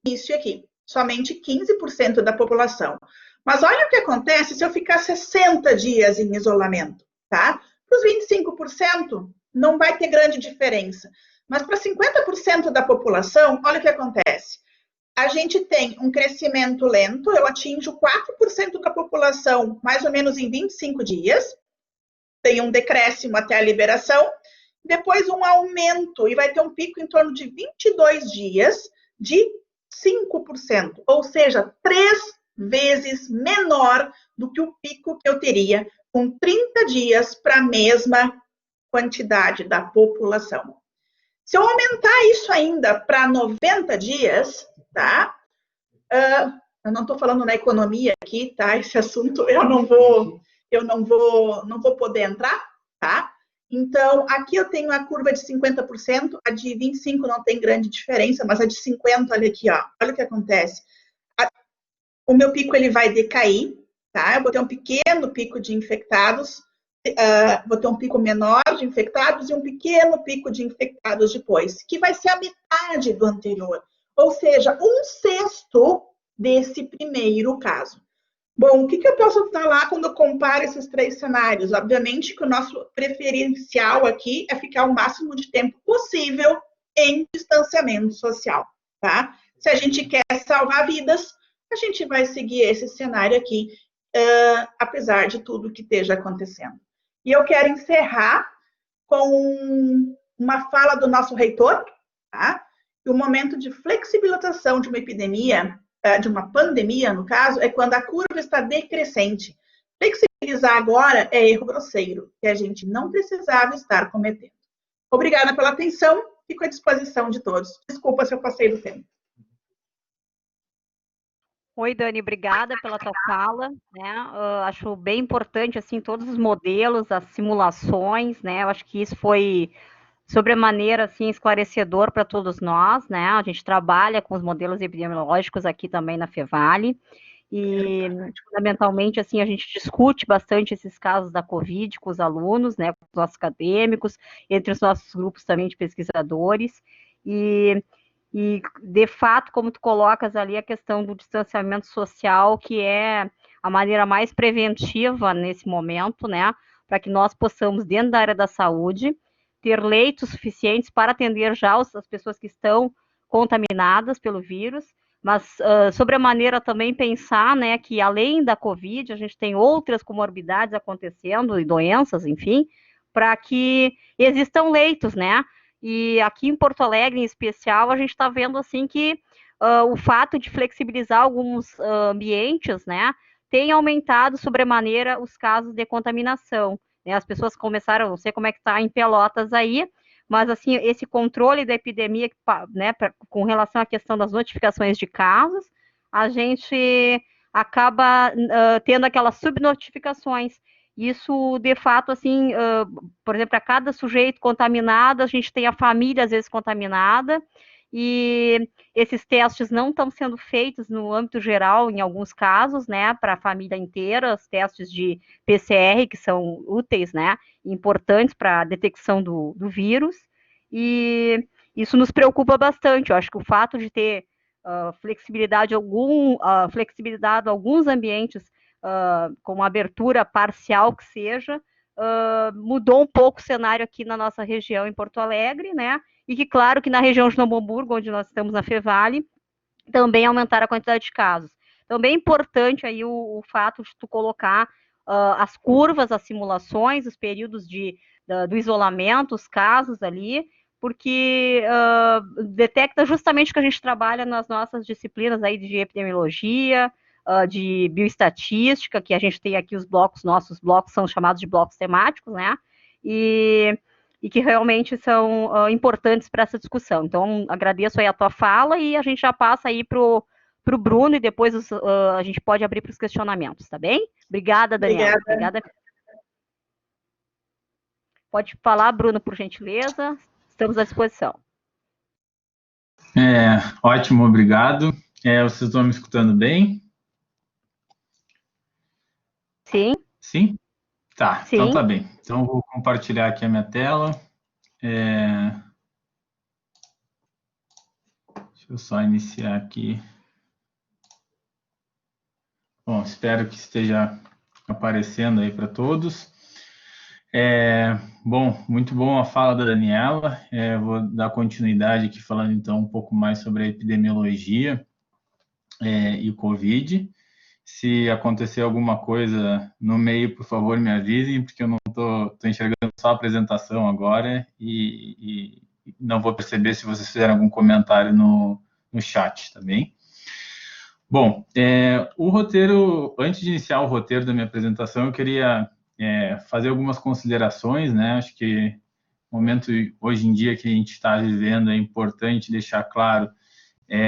isso aqui. Somente 15% da população. Mas olha o que acontece se eu ficar 60 dias em isolamento, tá? Para os 25%, não vai ter grande diferença. Mas para 50% da população, olha o que acontece. A gente tem um crescimento lento, eu atinjo 4% da população mais ou menos em 25 dias, tem um decréscimo até a liberação, depois um aumento, e vai ter um pico em torno de 22 dias de 5%, ou seja, 3 vezes menor do que o pico que eu teria com 30 dias para a mesma quantidade da população. Se eu aumentar isso ainda para 90 dias, tá? Eu não estou falando na economia aqui, tá? Esse assunto eu não vou poder entrar, tá? Então, aqui eu tenho a curva de 50%, a de 25% não tem grande diferença, mas a de 50%, olha aqui, ó, olha o que acontece. O meu pico ele vai decair, tá? Eu vou ter um pequeno pico de infectados, vou ter um pico menor de infectados e um pequeno pico de infectados depois, que vai ser a metade do anterior, ou seja, 1/6 desse primeiro caso. Bom, o que eu posso falar quando eu comparo esses 3 cenários? Obviamente que o nosso preferencial aqui é ficar o máximo de tempo possível em distanciamento social, tá? Se a gente quer salvar vidas, a gente vai seguir esse cenário aqui, apesar de tudo que esteja acontecendo. E eu quero encerrar com uma fala do nosso reitor, tá? Que o momento de flexibilização de uma epidemia, de uma pandemia, no caso, é quando a curva está decrescente. Flexibilizar agora é erro grosseiro, que a gente não precisava estar cometendo. Obrigada pela atenção, fico à disposição de todos. Desculpa se eu passei do tempo. Oi, Dani, obrigada pela tua fala, né? Acho bem importante, assim, todos os modelos, as simulações, né? Eu acho que isso foi sobremaneira, assim, esclarecedor para todos nós, né? A gente trabalha com os modelos epidemiológicos aqui também na Fevale e, fundamentalmente, assim, a gente discute bastante esses casos da Covid com os alunos, né? Com os nossos acadêmicos, entre os nossos grupos também de pesquisadores e, de fato, como tu colocas ali, a questão do distanciamento social, que é a maneira mais preventiva nesse momento, né, para que nós possamos, dentro da área da saúde, ter leitos suficientes para atender já as pessoas que estão contaminadas pelo vírus, mas, sobremaneira, também pensar, né, que além da Covid, a gente tem outras comorbidades acontecendo, e doenças, enfim, para que existam leitos, né, e aqui em Porto Alegre, em especial, a gente está vendo assim que o fato de flexibilizar alguns ambientes, né, tem aumentado sobremaneira os casos de contaminação. Né? As pessoas começaram, não sei como é que está em Pelotas aí, mas assim, esse controle da epidemia, né, com relação à questão das notificações de casos, a gente acaba tendo aquelas subnotificações. Isso, de fato, assim, por exemplo, a cada sujeito contaminado, a gente tem a família, às vezes, contaminada, e esses testes não estão sendo feitos no âmbito geral, em alguns casos, né, para a família inteira, os testes de PCR, que são úteis, né, importantes para a detecção do vírus, e isso nos preocupa bastante. Eu acho que o fato de ter flexibilidade em alguns ambientes, com abertura parcial que seja, mudou um pouco o cenário aqui na nossa região, em Porto Alegre, né? E que, claro, que na região de Novo Hamburgo, onde nós estamos na Fevale, também aumentaram a quantidade de casos. Então, bem importante aí o fato de tu colocar as curvas, as simulações, os períodos do isolamento, os casos ali, porque detecta justamente o que a gente trabalha nas nossas disciplinas aí de epidemiologia, de bioestatística, que a gente tem aqui os blocos, nossos blocos são chamados de blocos temáticos, né? E que realmente são importantes para essa discussão. Então, agradeço aí a tua fala e a gente já passa aí para o Bruno e depois a gente pode abrir para os questionamentos, tá bem? Obrigada, Daniela. Obrigada. Pode falar, Bruno, por gentileza. Estamos à disposição. Ótimo, obrigado. Vocês estão me escutando bem? Sim. Sim? Tá, Sim. Então tá bem. Então eu vou compartilhar aqui a minha tela. Deixa eu só iniciar aqui. Bom, espero que esteja aparecendo aí para todos. Bom, muito bom a fala da Daniela. Vou dar continuidade aqui falando então um pouco mais sobre a epidemiologia e o Covid. Se acontecer alguma coisa no meio, por favor, me avisem, porque eu não estou enxergando só a apresentação agora e não vou perceber se vocês fizeram algum comentário no chat, tá bem? Bom, o roteiro, antes de iniciar o roteiro da minha apresentação, eu queria fazer algumas considerações, né? Acho que o momento hoje em dia que a gente está vivendo é importante deixar claro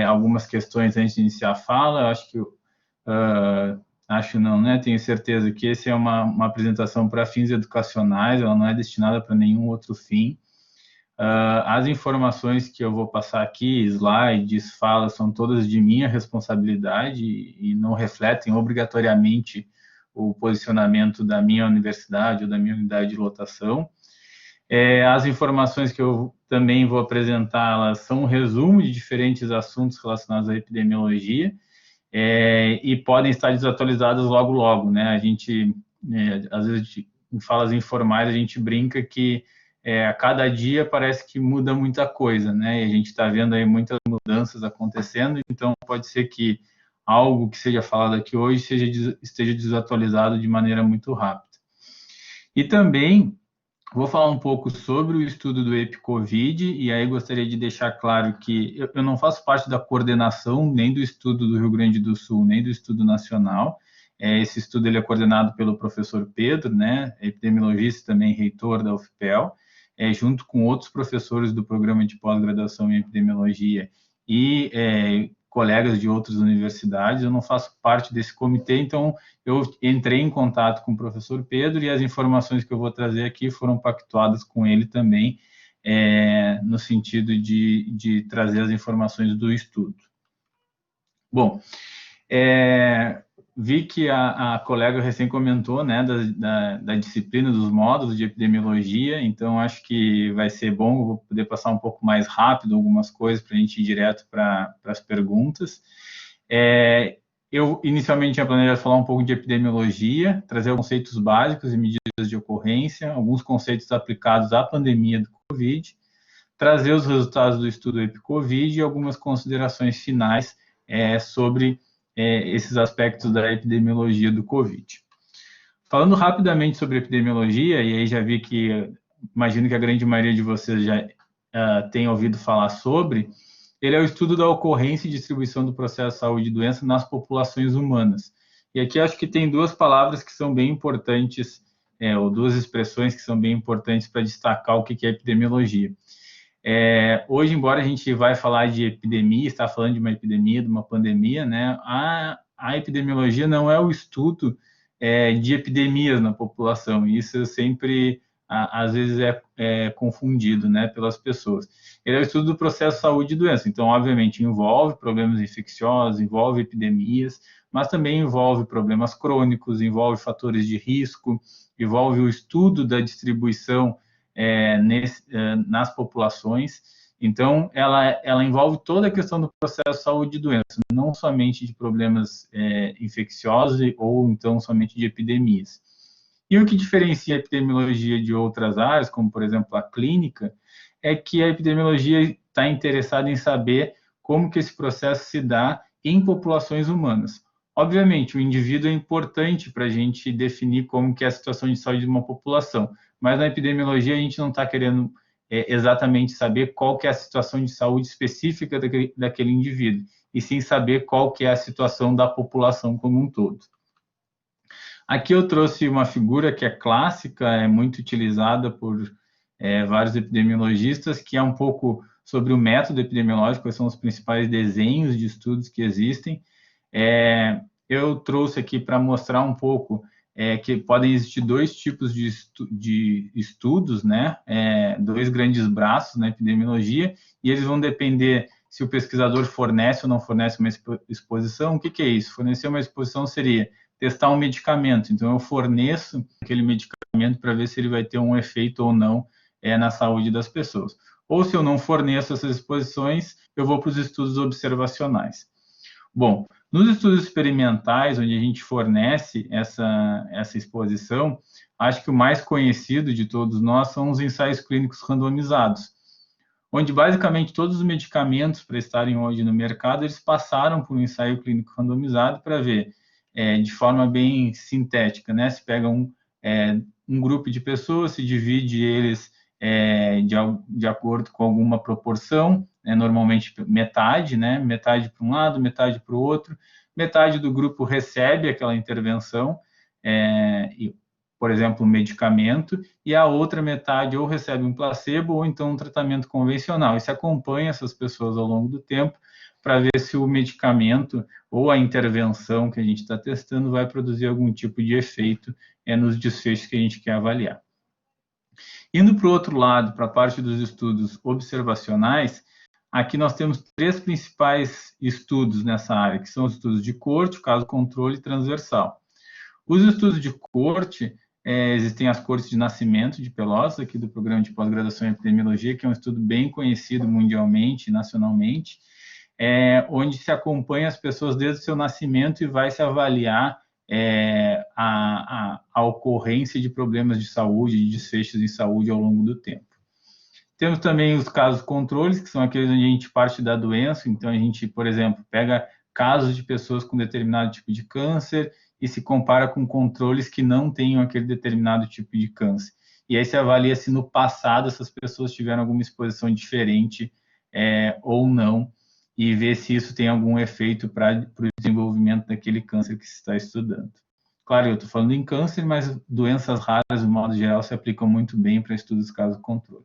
algumas questões antes de iniciar a fala. Eu acho que acho não, né? Tenho certeza que essa é uma apresentação para fins educacionais, ela não é destinada para nenhum outro fim. As informações que eu vou passar aqui, slides, falas, são todas de minha responsabilidade e não refletem obrigatoriamente o posicionamento da minha universidade ou da minha unidade de lotação. As informações que eu também vou apresentar, elas são um resumo de diferentes assuntos relacionados à epidemiologia, e podem estar desatualizadas logo, né? A gente, às vezes, em falas informais, a gente brinca que a cada dia parece que muda muita coisa, né? E a gente está vendo aí muitas mudanças acontecendo, então pode ser que algo que seja falado aqui hoje esteja desatualizado de maneira muito rápida. E também vou falar um pouco sobre o estudo do EpiCovid, e aí gostaria de deixar claro que eu não faço parte da coordenação nem do estudo do Rio Grande do Sul, nem do estudo nacional. Esse estudo ele é coordenado pelo professor Pedro, né, epidemiologista e também reitor da UFPEL, junto com outros professores do programa de pós-graduação em epidemiologia e colegas de outras universidades. Eu não faço parte desse comitê, então eu entrei em contato com o professor Pedro e as informações que eu vou trazer aqui foram pactuadas com ele também, no sentido de trazer as informações do estudo. Bom, vi que a colega recém comentou, né, da disciplina dos módulos de epidemiologia, então acho que vai ser bom, eu vou poder passar um pouco mais rápido algumas coisas para a gente ir direto para as perguntas. Eu inicialmente tinha planejado falar um pouco de epidemiologia, trazer conceitos básicos e medidas de ocorrência, alguns conceitos aplicados à pandemia do Covid, trazer os resultados do estudo EpiCovid e algumas considerações finais sobre esses aspectos da epidemiologia do Covid. Falando rapidamente sobre epidemiologia, e aí já vi que, imagino que a grande maioria de vocês já tem ouvido falar sobre, ele é o estudo da ocorrência e distribuição do processo de saúde e doença nas populações humanas. E aqui acho que tem duas palavras que são bem importantes, ou duas expressões que são bem importantes para destacar o que é epidemiologia. Hoje, embora a gente vai falar de epidemia, está falando de uma epidemia, de uma pandemia, né? A epidemiologia não é o estudo de epidemias na população. Isso sempre, às vezes, é confundido, né, pelas pessoas. Ele é o estudo do processo de saúde e doença. Então, obviamente, envolve problemas infecciosos, envolve epidemias, mas também envolve problemas crônicos, envolve fatores de risco, envolve o estudo da distribuição nas populações. Então, ela envolve toda a questão do processo de saúde e doença, não somente de problemas infecciosos ou então somente de epidemias. E o que diferencia a epidemiologia de outras áreas, como, por exemplo, a clínica, é que a epidemiologia está interessada em saber como que esse processo se dá em populações humanas. Obviamente, o indivíduo é importante para a gente definir como que é a situação de saúde de uma população, mas na epidemiologia a gente não está querendo exatamente saber qual que é a situação de saúde específica daquele indivíduo. e sem saber qual que é a situação da população como um todo. Aqui eu trouxe uma figura que é clássica, é muito utilizada por vários epidemiologistas, que é um pouco sobre o método epidemiológico, quais são os principais desenhos de estudos que existem. Eu trouxe aqui para mostrar um pouco que podem existir dois tipos de estudos, né? Dois grandes braços na epidemiologia, e eles vão depender se o pesquisador fornece ou não fornece uma exposição. O que é isso? Fornecer uma exposição seria testar um medicamento. Então, eu forneço aquele medicamento para ver se ele vai ter um efeito ou não na saúde das pessoas. Ou, se eu não forneço essas exposições, eu vou para os estudos observacionais. Bom, nos estudos experimentais, onde a gente fornece essa exposição, acho que o mais conhecido de todos nós são os ensaios clínicos randomizados, onde basicamente todos os medicamentos para estarem hoje no mercado, eles passaram por um ensaio clínico randomizado para ver, de forma bem sintética, né? Se pega um grupo de pessoas, se divide eles de acordo com alguma proporção, normalmente metade, né? Metade para um lado, metade para o outro. Metade do grupo recebe aquela intervenção, por exemplo, um medicamento, e a outra metade ou recebe um placebo ou então um tratamento convencional. E se acompanha essas pessoas ao longo do tempo para ver se o medicamento ou a intervenção que a gente está testando vai produzir algum tipo de efeito nos desfechos que a gente quer avaliar. Indo para o outro lado, para a parte dos estudos observacionais, aqui nós temos três principais estudos nessa área, que são os estudos de corte, caso controle e transversal. Os estudos de corte, existem as cortes de nascimento de Pelotas, aqui do programa de pós-graduação em epidemiologia, que é um estudo bem conhecido mundialmente e nacionalmente, onde se acompanha as pessoas desde o seu nascimento e vai se avaliar a ocorrência de problemas de saúde, de desfechos em saúde ao longo do tempo. Temos também os casos controles, que são aqueles onde a gente parte da doença, então a gente, por exemplo, pega casos de pessoas com determinado tipo de câncer e se compara com controles que não tenham aquele determinado tipo de câncer. E aí se avalia se no passado essas pessoas tiveram alguma exposição diferente ou não, e ver se isso tem algum efeito para o desenvolvimento daquele câncer que se está estudando. Claro, eu estou falando em câncer, mas doenças raras, de modo geral, se aplicam muito bem para estudos de caso controle.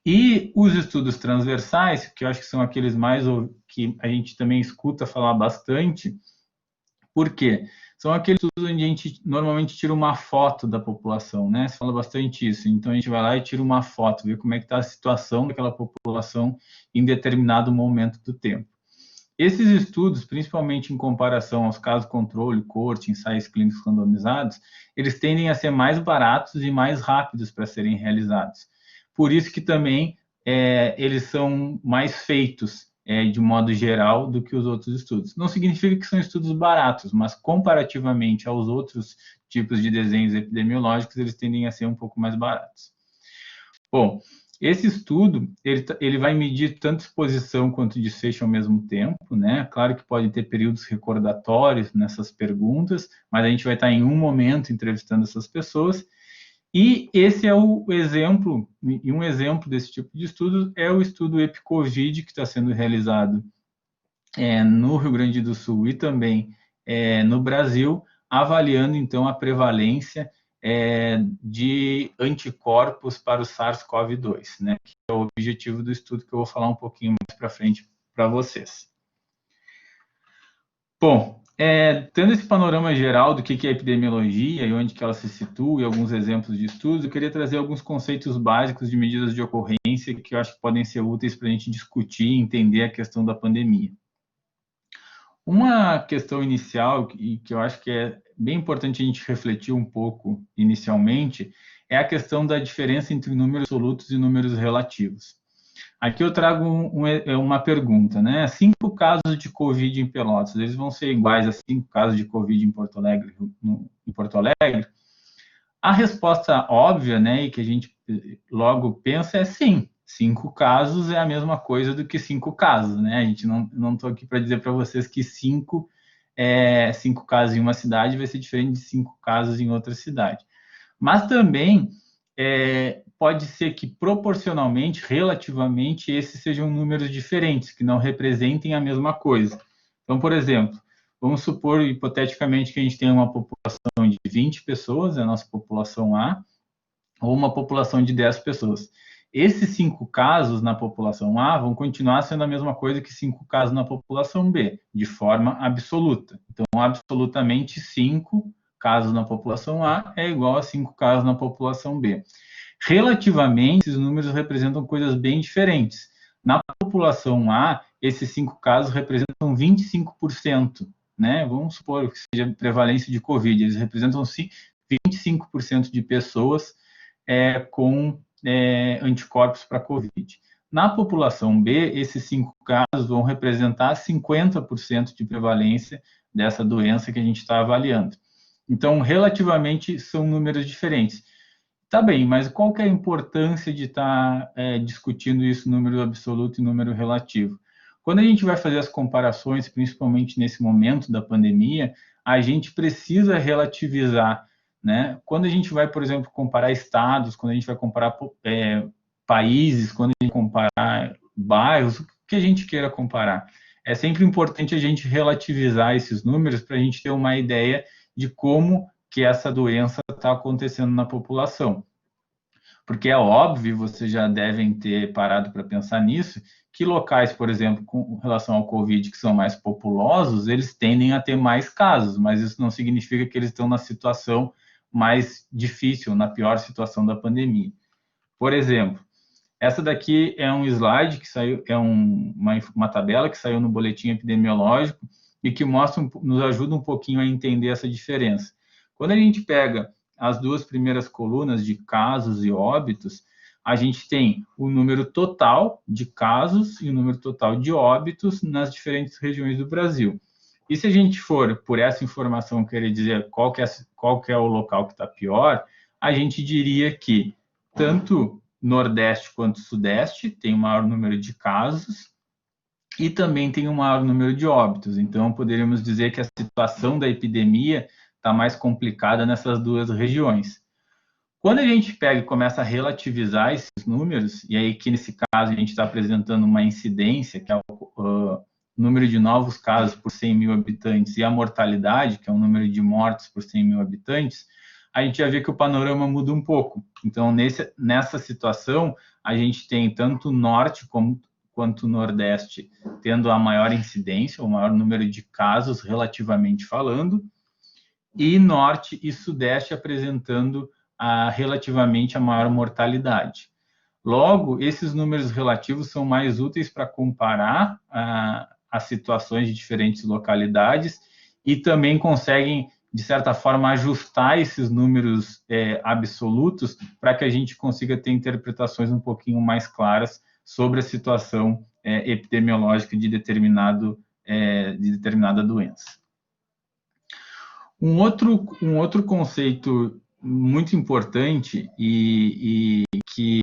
E os estudos transversais, que eu acho que são aqueles mais que a gente também escuta falar bastante, por quê? São aqueles estudos onde a gente normalmente tira uma foto da população, né? Se fala bastante isso. Então, a gente vai lá e tira uma foto, vê como é que está a situação daquela população em determinado momento do tempo. Esses estudos, principalmente em comparação aos casos controle, corte, ensaios clínicos randomizados, eles tendem a ser mais baratos e mais rápidos para serem realizados. Por isso que também eles são mais feitos, de modo geral, do que os outros estudos. Não significa que são estudos baratos, mas comparativamente aos outros tipos de desenhos epidemiológicos, eles tendem a ser um pouco mais baratos. Bom, esse estudo, ele vai medir tanto exposição quanto desfecho ao mesmo tempo, né? Claro que pode ter períodos recordatórios nessas perguntas, mas a gente vai estar em um momento entrevistando essas pessoas. E esse é o exemplo, e um exemplo desse tipo de estudo é o estudo EpiCovid, que está sendo realizado no Rio Grande do Sul e também no Brasil, avaliando, então, a prevalência de anticorpos para o SARS-CoV-2, né, que é o objetivo do estudo que eu vou falar um pouquinho mais para frente para vocês. Bom, tendo esse panorama geral do que é epidemiologia e onde que ela se situa e alguns exemplos de estudos, eu queria trazer alguns conceitos básicos de medidas de ocorrência que eu acho que podem ser úteis para a gente discutir e entender a questão da pandemia. Uma questão inicial, que eu acho que é bem importante a gente refletir um pouco inicialmente, é a questão da diferença entre números absolutos e números relativos. Aqui eu trago uma pergunta, né? 5 casos de Covid em Pelotas, eles vão ser iguais a 5 casos de Covid em Porto Alegre? A resposta óbvia, né, e que a gente logo pensa é sim. 5 casos é a mesma coisa do que 5 casos, né? A gente não estou aqui para dizer para vocês que 5 casos em uma cidade vai ser diferente de 5 casos em outra cidade. Mas também pode ser que proporcionalmente, relativamente, esses sejam números diferentes, que não representem a mesma coisa. Então, por exemplo, vamos supor, hipoteticamente, que a gente tem uma população de 20 pessoas, é a nossa população A, ou uma população de 10 pessoas. Esses 5 casos na população A vão continuar sendo a mesma coisa que 5 casos na população B, de forma absoluta. Então, absolutamente, 5 casos na população A é igual a 5 casos na população B. Relativamente, esses números representam coisas bem diferentes. Na população A, esses 5 casos representam 25%, né? Vamos supor que seja prevalência de Covid, eles representam 25% de pessoas com anticorpos para Covid. Na população B, esses 5 casos vão representar 50% de prevalência dessa doença que a gente está avaliando. Então, relativamente, são números diferentes. Tá bem, mas qual que é a importância de estar discutindo isso, número absoluto e número relativo? Quando a gente vai fazer as comparações, principalmente nesse momento da pandemia, a gente precisa relativizar, né? Quando a gente vai, por exemplo, comparar estados, quando a gente vai comparar países, quando a gente comparar bairros, o que a gente queira comparar, é sempre importante a gente relativizar esses números para a gente ter uma ideia de como que essa doença está acontecendo na população. Porque é óbvio, vocês já devem ter parado para pensar nisso, que locais, por exemplo, com relação ao Covid, que são mais populosos, eles tendem a ter mais casos, mas isso não significa que eles estão na situação mais difícil, na pior situação da pandemia. Por exemplo, essa daqui é um slide que saiu, uma tabela que saiu no boletim epidemiológico e que nos ajuda um pouquinho a entender essa diferença. Quando a gente pega as duas primeiras colunas de casos e óbitos, a gente tem o número total de casos e o número total de óbitos nas diferentes regiões do Brasil. E se a gente for por essa informação querer dizer qual que é o local que está pior, a gente diria que tanto Nordeste quanto Sudeste tem um maior número de casos e também tem um maior número de óbitos. Então, poderíamos dizer que a situação da epidemia está mais complicada nessas duas regiões. Quando a gente pega e começa a relativizar esses números, e aí que nesse caso a gente está apresentando uma incidência, que é o número de novos casos por 100 mil habitantes, e a mortalidade, que é o número de mortes por 100 mil habitantes, a gente já vê que o panorama muda um pouco. Então, nessa situação, a gente tem tanto o Norte quanto o Nordeste tendo a maior incidência, o maior número de casos relativamente falando, e Norte e Sudeste apresentando relativamente a maior mortalidade. Logo, esses números relativos são mais úteis para comparar as situações de diferentes localidades e também conseguem, de certa forma, ajustar esses números absolutos para que a gente consiga ter interpretações um pouquinho mais claras sobre a situação epidemiológica de determinada doença. Um outro conceito muito importante e que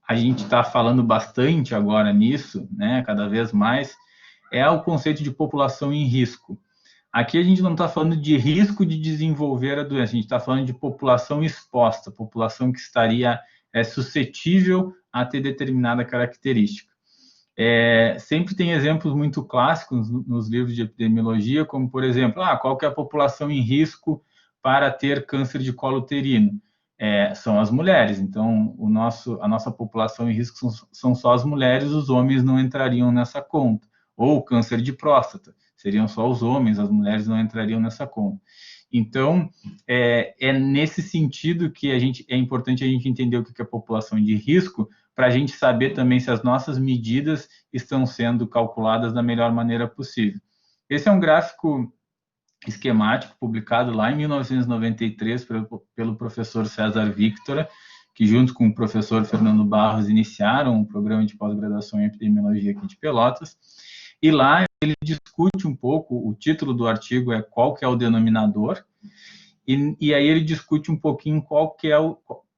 a gente está falando bastante agora nisso, né, cada vez mais, é o conceito de população em risco. Aqui a gente não está falando de risco de desenvolver a doença, a gente está falando de população exposta, população que estaria suscetível a ter determinada característica. Sempre tem exemplos muito clássicos nos livros de epidemiologia, como, por exemplo, qual que é a população em risco para ter câncer de colo uterino? São as mulheres. Então, a nossa população em risco são só as mulheres, os homens não entrariam nessa conta. Ou câncer de próstata, seriam só os homens, as mulheres não entrariam nessa conta. Então, nesse sentido que é importante a gente entender o que é população de risco, para a gente saber também se as nossas medidas estão sendo calculadas da melhor maneira possível. Esse é um gráfico esquemático publicado lá em 1993 pelo professor César Victora, que junto com o professor Fernando Barros iniciaram um programa de pós-graduação em epidemiologia aqui de Pelotas, e lá ele discute um pouco, o título do artigo é qual que é o denominador, e aí ele discute um pouquinho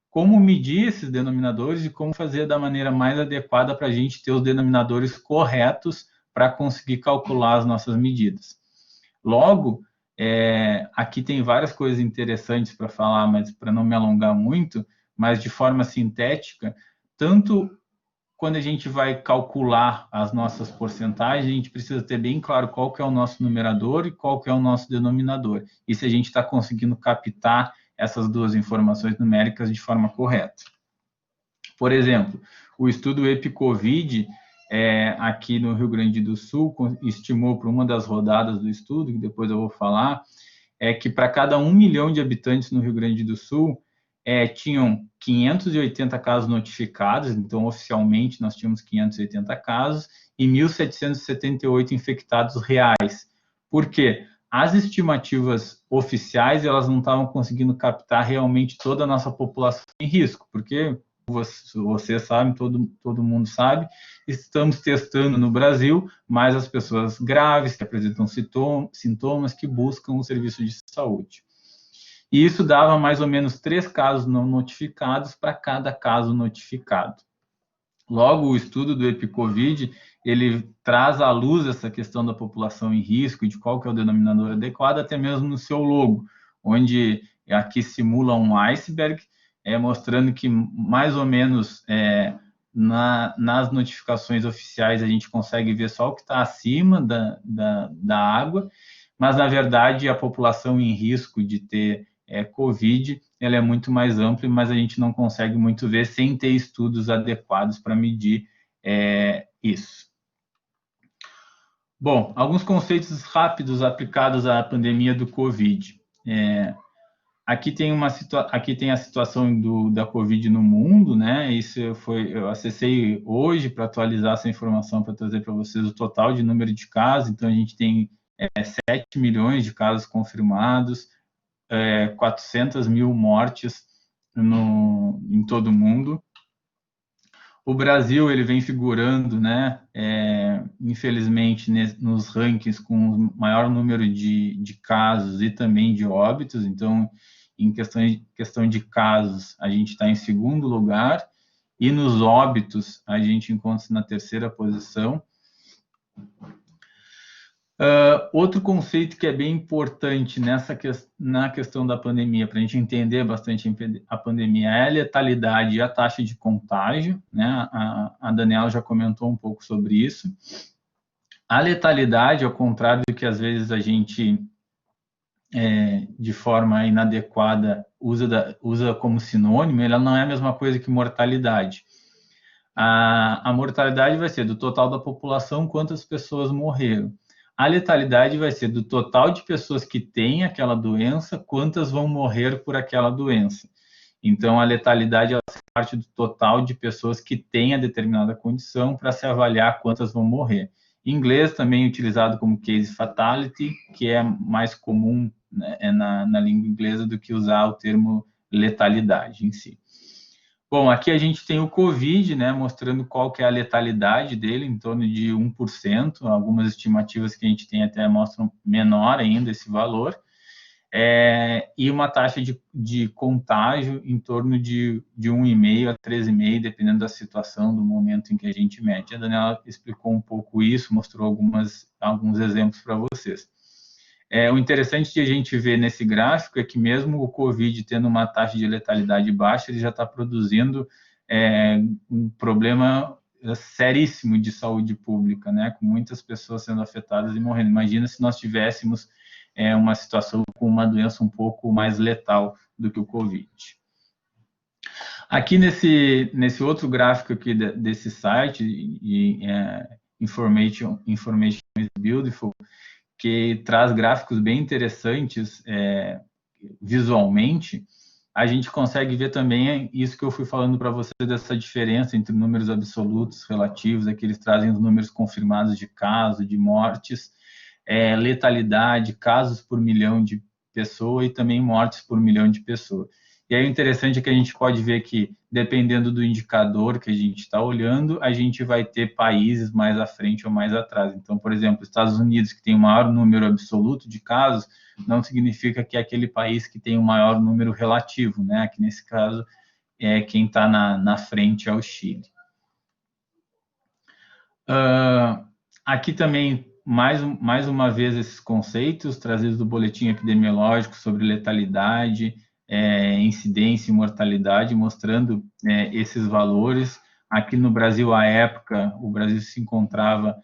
como medir esses denominadores e como fazer da maneira mais adequada para a gente ter os denominadores corretos para conseguir calcular as nossas medidas. Logo, aqui tem várias coisas interessantes para falar, mas para não me alongar muito, mas de forma sintética, tanto quando a gente vai calcular as nossas porcentagens, a gente precisa ter bem claro qual que é o nosso numerador e qual que é o nosso denominador, e se a gente está conseguindo captar essas duas informações numéricas de forma correta. Por exemplo, o estudo EpiCovid, aqui no Rio Grande do Sul, estimou para uma das rodadas do estudo, que depois eu vou falar, que para cada 1 milhão de habitantes no Rio Grande do Sul, tinham 580 casos notificados, então oficialmente nós tínhamos 580 casos, e 1.778 infectados reais. Por quê? As estimativas oficiais, elas não estavam conseguindo captar realmente toda a nossa população em risco, porque você sabe, todo mundo sabe, estamos testando no Brasil mais as pessoas graves, que apresentam sintomas, que buscam um serviço de saúde. E isso dava mais ou menos 3 casos não notificados para cada caso notificado. Logo, o estudo do EpiCovid, ele traz à luz essa questão da população em risco e de qual que é o denominador adequado, até mesmo no seu logo, onde aqui simula um iceberg, mostrando que mais ou menos nas notificações oficiais a gente consegue ver só o que está acima da água, mas na verdade a população em risco de ter Covid, ela é muito mais ampla, mas a gente não consegue muito ver sem ter estudos adequados para medir isso. Bom, alguns conceitos rápidos aplicados à pandemia do Covid. Aqui tem a situação da Covid no mundo, né? Eu acessei hoje para atualizar essa informação, para trazer para vocês o total de número de casos. Então, a gente tem 7 milhões de casos confirmados, 400 mil mortes em todo o mundo. O Brasil, ele vem figurando, né, infelizmente, nos rankings com o maior número de casos e também de óbitos. Então, em questão de casos, a gente está em segundo lugar, e nos óbitos, a gente encontra-se na terceira posição. Outro conceito que é bem importante na questão da pandemia, para a gente entender bastante a pandemia, é a letalidade e a taxa de contágio, né? A Daniela já comentou um pouco sobre isso. A letalidade, ao contrário do que às vezes a gente, de forma inadequada, usa como sinônimo, ela não é a mesma coisa que mortalidade. A mortalidade vai ser do total da população, quantas pessoas morreram. A letalidade vai ser do total de pessoas que têm aquela doença, quantas vão morrer por aquela doença. Então, a letalidade faz parte do total de pessoas que têm a determinada condição para se avaliar quantas vão morrer. Em inglês, também utilizado como case fatality, que é mais comum, né, na língua inglesa do que usar o termo letalidade em si. Bom, aqui a gente tem o Covid, né, mostrando qual que é a letalidade dele, em torno de 1%. Algumas estimativas que a gente tem até mostram menor ainda esse valor. E uma taxa de contágio em torno de 1,5 a 3,5, dependendo da situação, do momento em que a gente mede. A Daniela explicou um pouco isso, mostrou alguns exemplos para vocês. O interessante de a gente ver nesse gráfico é que mesmo o Covid tendo uma taxa de letalidade baixa, ele já está produzindo um problema seríssimo de saúde pública, né? Com muitas pessoas sendo afetadas e morrendo. Imagina se nós tivéssemos uma situação com uma doença um pouco mais letal do que o Covid. Aqui nesse outro gráfico aqui desse site, Information is Beautiful, que traz gráficos bem interessantes visualmente, a gente consegue ver também isso que eu fui falando para vocês, dessa diferença entre números absolutos, relativos. Aqui eles trazem os números confirmados de casos, de mortes, letalidade, casos por milhão de pessoas e também mortes por milhão de pessoas. E aí o interessante é que a gente pode ver que, dependendo do indicador que a gente está olhando, a gente vai ter países mais à frente ou mais atrás. Então, por exemplo, Estados Unidos, que tem o maior número absoluto de casos, não significa que é aquele país que tem o maior número relativo, né? Aqui nesse caso, quem está na frente é o Chile. Aqui também, mais uma vez, esses conceitos trazidos do boletim epidemiológico sobre letalidade, incidência e mortalidade, mostrando esses valores. Aqui no Brasil, à época, o Brasil se encontrava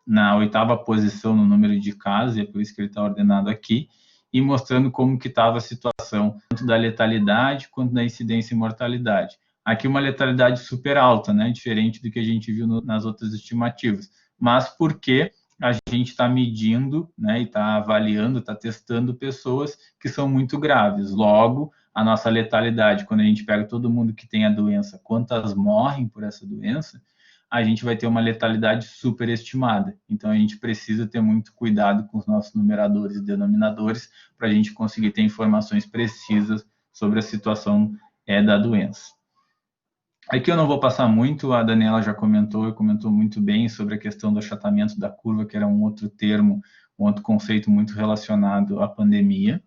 na 8ª posição no número de casos, e é por isso que ele está ordenado aqui, e mostrando como que estava a situação, tanto da letalidade quanto da incidência e mortalidade. Aqui uma letalidade super alta, né, diferente do que a gente viu nas outras estimativas, mas porque a gente está medindo, né, e está avaliando, está testando pessoas que são muito graves. Logo, a nossa letalidade, quando a gente pega todo mundo que tem a doença, quantas morrem por essa doença, a gente vai ter uma letalidade superestimada. Então, a gente precisa ter muito cuidado com os nossos numeradores e denominadores para a gente conseguir ter informações precisas sobre a situação da doença. Aqui eu não vou passar muito, a Daniela já comentou, e comentou muito bem sobre a questão do achatamento da curva, que era um outro termo, um outro conceito muito relacionado à pandemia.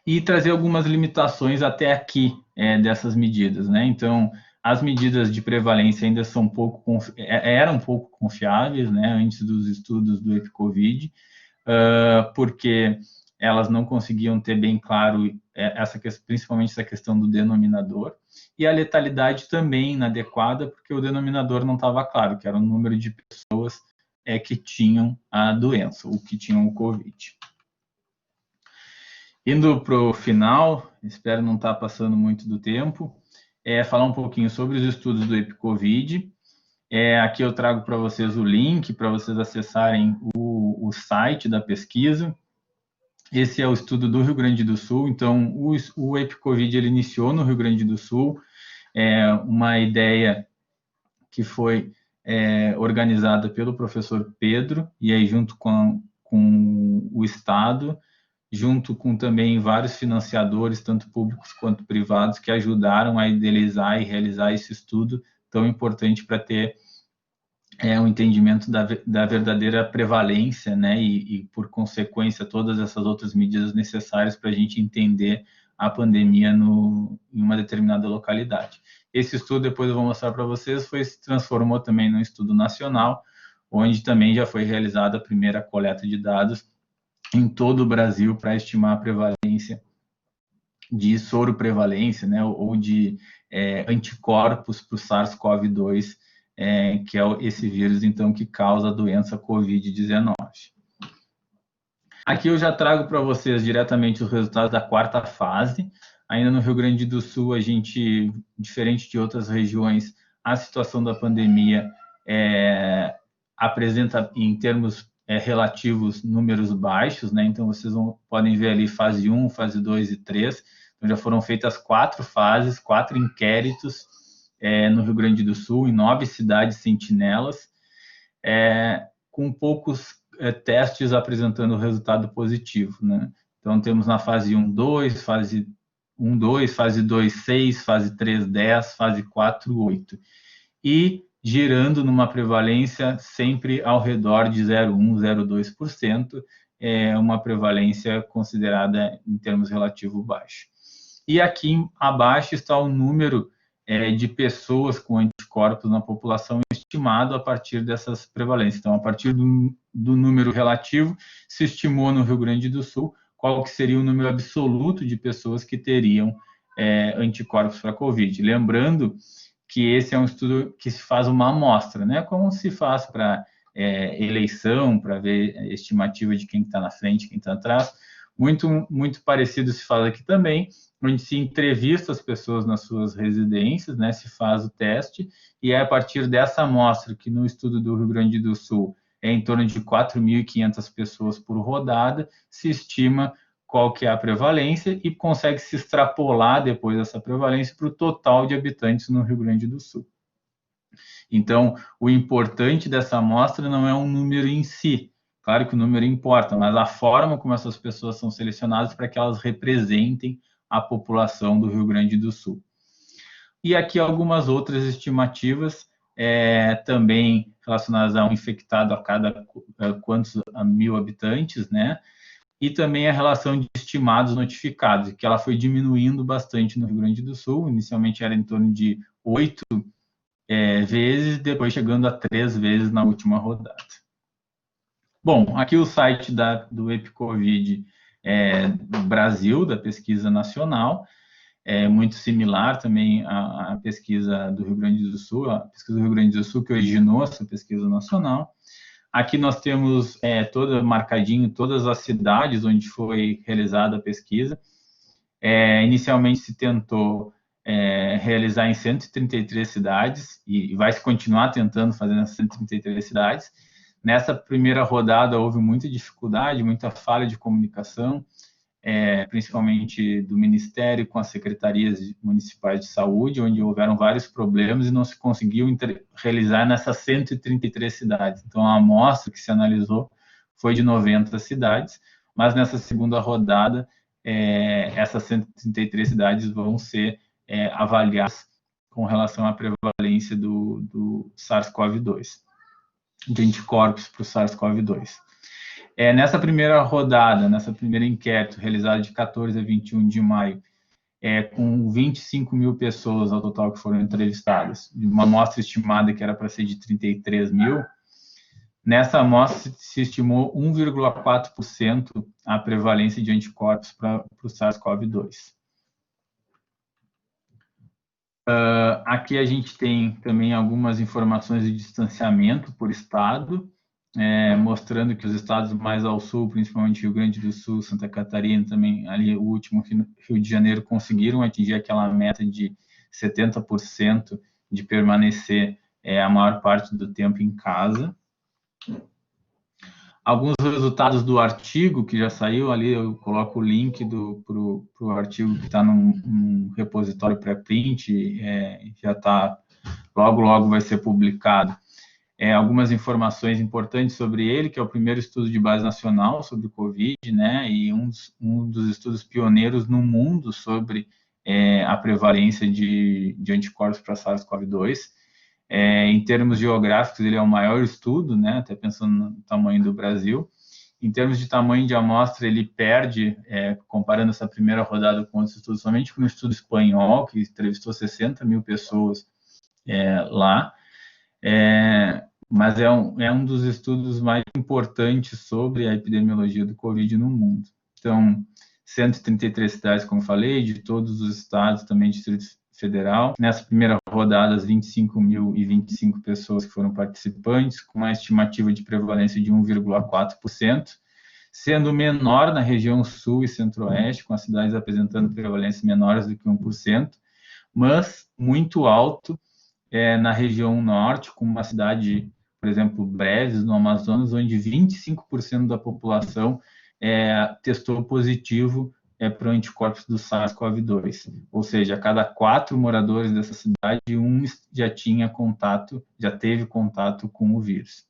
E trazer algumas limitações até aqui dessas medidas, né? Então, as medidas de prevalência ainda eram pouco confiáveis, né, antes dos estudos do EpiCovid, porque elas não conseguiam ter bem claro principalmente essa questão do denominador, e a letalidade também inadequada, porque o denominador não estava claro, que era o número de pessoas que tinham a doença, ou que tinham o Covid. Indo para o final, espero não estar passando muito do tempo, falar um pouquinho sobre os estudos do EpiCovid. Aqui eu trago para vocês o link para vocês acessarem o site da pesquisa. Esse é o estudo do Rio Grande do Sul. Então, o EpiCovid ele iniciou no Rio Grande do Sul, uma ideia que foi organizada pelo professor Pedro, e aí junto com o Estado, junto com também vários financiadores, tanto públicos quanto privados, que ajudaram a idealizar e realizar esse estudo tão importante para ter um entendimento da verdadeira prevalência, né, e por consequência, todas essas outras medidas necessárias para a gente entender a pandemia em uma determinada localidade. Esse estudo, depois eu vou mostrar para vocês, se transformou também num estudo nacional, onde também já foi realizada a primeira coleta de dados em todo o Brasil para estimar a prevalência de soroprevalência, né, ou de anticorpos para o SARS-CoV-2, que é esse vírus, então, que causa a doença Covid-19. Aqui eu já trago para vocês diretamente os resultados da 4ª fase. Ainda no Rio Grande do Sul, a gente, diferente de outras regiões, a situação da pandemia apresenta, em termos relativos, números baixos, né? Então, vocês podem ver ali fase 1, fase 2 e 3. Então, já foram feitas 4 fases, 4 inquéritos no Rio Grande do Sul, em 9 cidades sentinelas, com poucos testes apresentando resultado positivo, né? Então, temos na fase 1, 2, fase 1, 2, fase 2, 6, fase 3, 10, fase 4, 8. E girando numa prevalência sempre ao redor de 0,1%, 0,2%, uma prevalência considerada em termos relativos baixo. E aqui abaixo está o número de pessoas com anticorpos na população estimado a partir dessas prevalências. Então, a partir do número relativo, se estimou no Rio Grande do Sul qual que seria o número absoluto de pessoas que teriam anticorpos para Covid. Lembrando que esse é um estudo que se faz uma amostra, né? Como se faz para eleição, para ver a estimativa de quem está na frente, quem está atrás. Muito parecido se faz aqui também, onde se entrevista as pessoas nas suas residências, né? Se faz o teste, e é a partir dessa amostra, que no estudo do Rio Grande do Sul é em torno de 4.500 pessoas por rodada, se estima qual que é a prevalência e consegue se extrapolar depois dessa prevalência para o total de habitantes no Rio Grande do Sul. Então, o importante dessa amostra não é um número em si, claro que o número importa, mas a forma como essas pessoas são selecionadas para que elas representem a população do Rio Grande do Sul. E aqui algumas outras estimativas, também relacionadas a um infectado a cada quantos a 1.000 habitantes, né? E também a relação de estimados notificados, que ela foi diminuindo bastante no Rio Grande do Sul. Inicialmente era em torno de 8 vezes, depois chegando a 3 vezes na última rodada. Bom, aqui o site do EpiCovid do Brasil, da pesquisa nacional, muito similar também à pesquisa do Rio Grande do Sul, a pesquisa do Rio Grande do Sul que originou essa pesquisa nacional. Aqui nós temos marcadinho todas as cidades onde foi realizada a pesquisa. Inicialmente se tentou realizar em 133 cidades e vai se continuar tentando fazer nessas 133 cidades. Nessa primeira rodada houve muita dificuldade, muita falha de comunicação, principalmente do Ministério com as secretarias municipais de saúde, onde houveram vários problemas e não se conseguiu realizar nessas 133 cidades. Então, a amostra que se analisou foi de 90 cidades, mas nessa segunda rodada, essas 133 cidades vão ser avaliadas com relação à prevalência do SARS-CoV-2, de anticorpos para o SARS-CoV-2. Nessa primeira rodada, nessa primeira inquérito, realizada de 14 a 21 de maio, com 25 mil pessoas ao total que foram entrevistadas, de uma amostra estimada que era para ser de 33 mil, nessa amostra se estimou 1,4% a prevalência de anticorpos para o SARS-CoV-2. Aqui a gente tem também algumas informações de distanciamento por estado, mostrando que os estados mais ao sul, principalmente Rio Grande do Sul, Santa Catarina, também ali o último Rio de Janeiro, conseguiram atingir aquela meta de 70% de permanecer a maior parte do tempo em casa. Alguns resultados do artigo que já saiu ali, eu coloco o link para o artigo que está num repositório pré-print, já está, logo vai ser publicado. Algumas informações importantes sobre ele, que é o primeiro estudo de base nacional sobre o Covid, né, e um dos estudos pioneiros no mundo sobre a prevalência de anticorpos para SARS-CoV-2. Em termos geográficos, ele é o maior estudo, né, até pensando no tamanho do Brasil. Em termos de tamanho de amostra, ele perde, comparando essa primeira rodada com outros estudos, somente com o estudo espanhol, que entrevistou 60 mil pessoas lá. Mas é um dos estudos mais importantes sobre a epidemiologia do Covid no mundo. Então, 133 cidades, como falei, de todos os estados, também Distrito Federal. Nessa primeira rodada, as 25.025 pessoas que foram participantes, com uma estimativa de prevalência de 1,4%, sendo menor na região sul e centro-oeste, com as cidades apresentando prevalência menores do que 1%, mas muito alto na região norte, com uma cidade, por exemplo, Breves, no Amazonas, onde 25% da população testou positivo para anticorpos do SARS-CoV-2. Ou seja, a cada 4 moradores dessa cidade, um já teve contato com o vírus.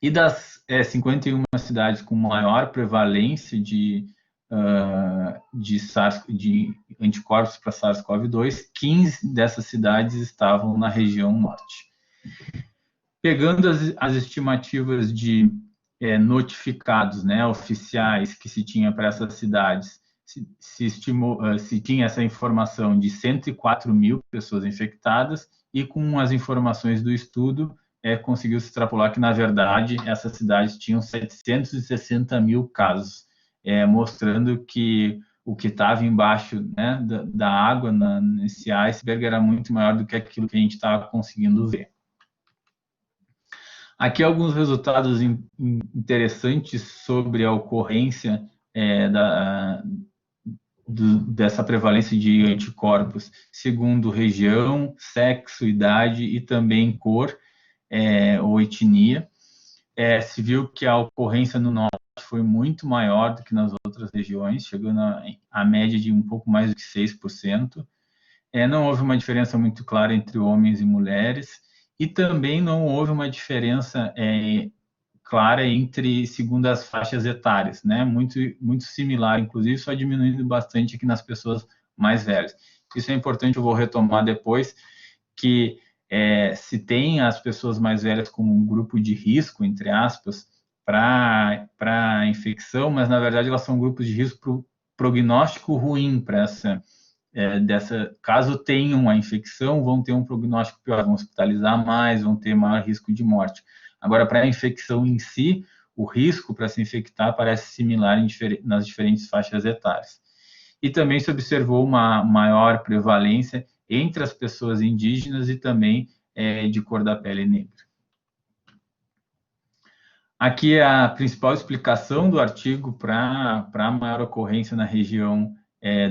E das 51 cidades com maior prevalência de anticorpos para SARS-CoV-2, 15 dessas cidades estavam na região norte. Pegando as estimativas de notificados, né, oficiais que se tinha para essas cidades, se tinha essa informação de 104 mil pessoas infectadas, e com as informações do estudo, conseguiu-se extrapolar que, na verdade, essas cidades tinham 760 mil casos, mostrando que o que estava embaixo, né, da água nesse iceberg era muito maior do que aquilo que a gente estava conseguindo ver. Aqui alguns resultados interessantes sobre a ocorrência dessa prevalência de anticorpos, segundo região, sexo, idade e também cor ou etnia. Se viu que a ocorrência no norte foi muito maior do que nas outras regiões, chegando a média de um pouco mais do que 6%. Não houve uma diferença muito clara entre homens e mulheres, e também não houve uma diferença clara segundo as faixas etárias, né? Muito similar, inclusive, só diminuindo bastante aqui nas pessoas mais velhas. Isso é importante, eu vou retomar depois, que se tem as pessoas mais velhas como um grupo de risco, entre aspas, para a infecção, mas, na verdade, elas são grupos de risco para o prognóstico ruim para caso tenham a infecção, vão ter um prognóstico pior, vão hospitalizar mais, vão ter maior risco de morte. Agora, para a infecção em si, o risco para se infectar parece similar nas diferentes faixas etárias. E também se observou uma maior prevalência entre as pessoas indígenas e também de cor da pele negra. Aqui é a principal explicação do artigo para a maior ocorrência na região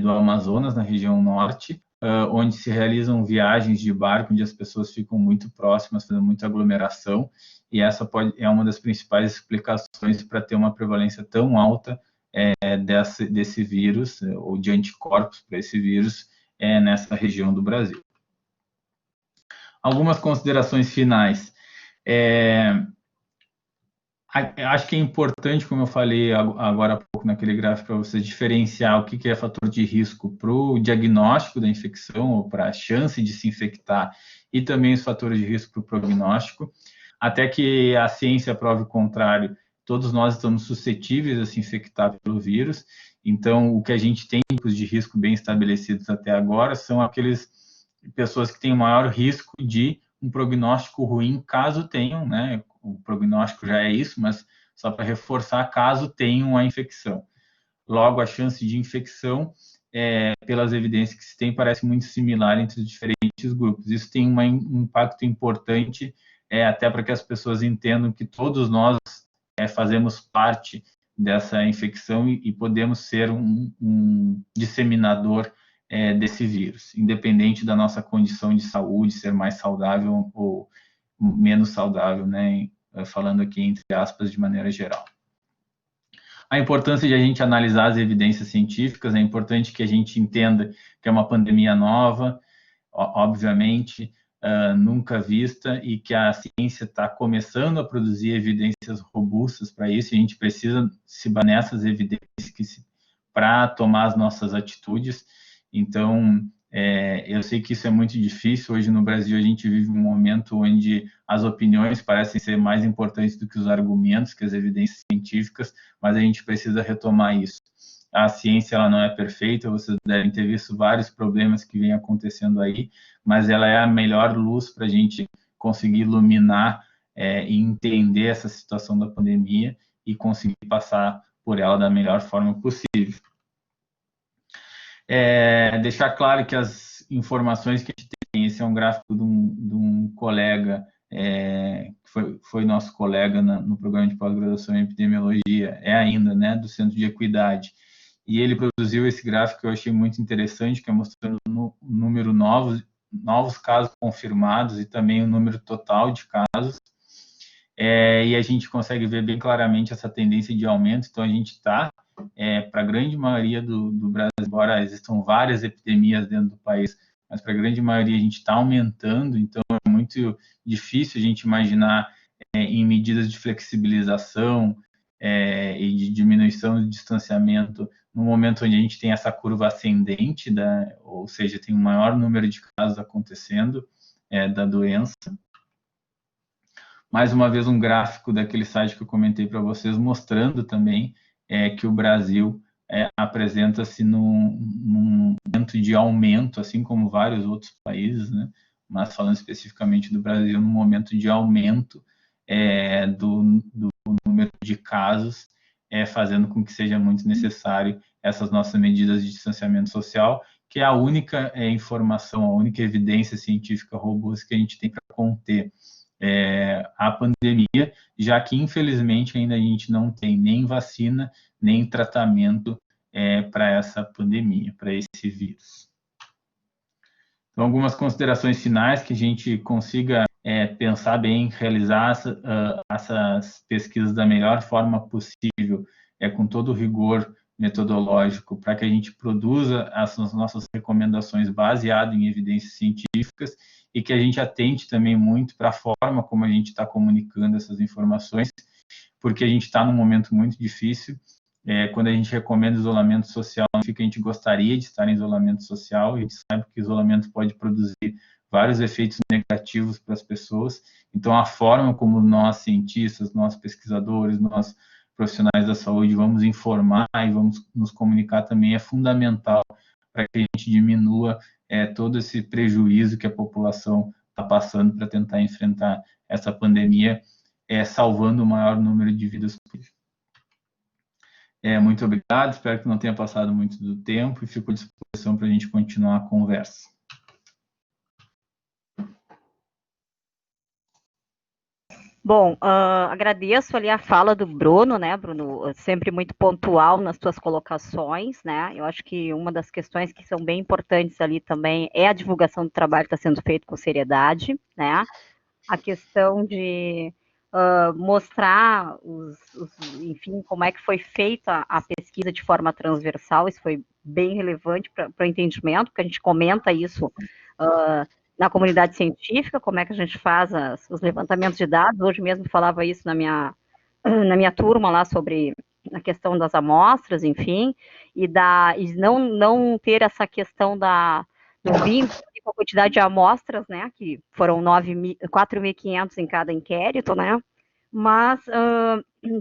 do Amazonas, na região norte, onde se realizam viagens de barco, onde as pessoas ficam muito próximas, fazendo muita aglomeração, e essa é uma das principais explicações para ter uma prevalência tão alta desse vírus, ou de anticorpos para esse vírus, nessa região do Brasil. Algumas considerações finais. Acho que é importante, como eu falei agora há pouco naquele gráfico, para você diferenciar o que é fator de risco para o diagnóstico da infecção ou para a chance de se infectar e também os fatores de risco para o prognóstico. Até que a ciência prove o contrário, todos nós estamos suscetíveis a se infectar pelo vírus. Então, o que a gente tem de risco bem estabelecidos até agora são aquelas pessoas que têm o maior risco de um prognóstico ruim, caso tenham, né? O prognóstico já é isso, mas só para reforçar, caso tenham a infecção. Logo, a chance de infecção, pelas evidências que se tem, parece muito similar entre os diferentes grupos. Isso tem um impacto importante, até para que as pessoas entendam que todos nós fazemos parte dessa infecção e podemos ser um disseminador desse vírus, independente da nossa condição de saúde, ser mais saudável ou menos saudável, né? Falando aqui entre aspas de maneira geral. A importância de a gente analisar as evidências científicas, é importante que a gente entenda que é uma pandemia nova, obviamente, nunca vista, e que a ciência está começando a produzir evidências robustas para isso, e a gente precisa se basear nessas evidências para tomar as nossas atitudes. Então, eu sei que isso é muito difícil. Hoje no Brasil a gente vive um momento onde as opiniões parecem ser mais importantes do que os argumentos, que as evidências científicas, mas a gente precisa retomar isso. A ciência ela não é perfeita, vocês devem ter visto vários problemas que vêm acontecendo aí, mas ela é a melhor luz para a gente conseguir iluminar e entender essa situação da pandemia e conseguir passar por ela da melhor forma possível. Deixar claro que as informações que a gente tem, esse é um gráfico de um colega, que foi nosso colega no programa de pós-graduação em epidemiologia, ainda, né, do Centro de Equidade, e ele produziu esse gráfico que eu achei muito interessante, que é mostrando o número novos casos confirmados e também o número total de casos, e a gente consegue ver bem claramente essa tendência de aumento. Então a gente está, para a grande maioria do Brasil, embora existam várias epidemias dentro do país, mas para a grande maioria a gente está aumentando, então é muito difícil a gente imaginar em medidas de flexibilização e de diminuição do distanciamento no momento onde a gente tem essa curva ascendente, ou seja, tem um maior número de casos acontecendo da doença. Mais uma vez um gráfico daquele site que eu comentei para vocês, mostrando também que o Brasil apresenta-se num momento de aumento, assim como vários outros países, né? Mas falando especificamente do Brasil, num momento de aumento do número de casos, fazendo com que seja muito necessário essas nossas medidas de distanciamento social, que é a única informação, a única evidência científica robusta que a gente tem para conter a pandemia, já que infelizmente ainda a gente não tem nem vacina, nem tratamento para essa pandemia, para esse vírus. Então, algumas considerações finais, que a gente consiga pensar bem, realizar essas pesquisas da melhor forma possível, com todo o rigor metodológico, para que a gente produza as nossas recomendações baseadas em evidências científicas e que a gente atente também muito para a forma como a gente está comunicando essas informações, porque a gente está num momento muito difícil. Quando a gente recomenda isolamento social, significa que a gente gostaria de estar em isolamento social, e a gente sabe que o isolamento pode produzir vários efeitos negativos para as pessoas. Então, a forma como nós, cientistas, nós pesquisadores, nós profissionais da saúde, vamos informar e vamos nos comunicar também é fundamental para que a gente diminua todo esse prejuízo que a população está passando para tentar enfrentar essa pandemia salvando o maior número de vidas possível. Muito obrigado, espero que não tenha passado muito do tempo e fico à disposição para a gente continuar a conversa. Bom, agradeço ali a fala do Bruno, né, Bruno, sempre muito pontual nas suas colocações, né, eu acho que uma das questões que são bem importantes ali também é a divulgação do trabalho que está sendo feito com seriedade, né, a questão de mostrar, enfim, como é que foi feita a pesquisa de forma transversal, isso foi bem relevante para o entendimento, porque a gente comenta isso na comunidade científica, como é que a gente faz os levantamentos de dados, hoje mesmo falava isso na minha turma lá sobre a questão das amostras, enfim, e não ter essa questão do vínculo com a quantidade de amostras, né, que foram 4.500 em cada inquérito, né, mas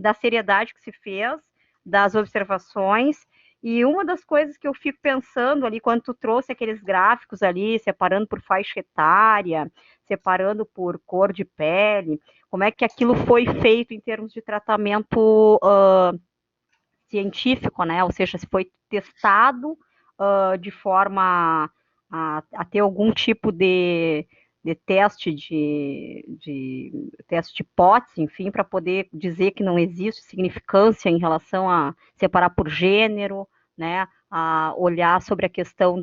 da seriedade que se fez, das observações, e uma das coisas que eu fico pensando ali, quando tu trouxe aqueles gráficos ali, separando por faixa etária, separando por cor de pele, como é que aquilo foi feito em termos de tratamento científico, né? Ou seja, se foi testado de forma a ter algum tipo de teste teste de hipótese, enfim, para poder dizer que não existe significância em relação a separar por gênero, né? A olhar sobre a questão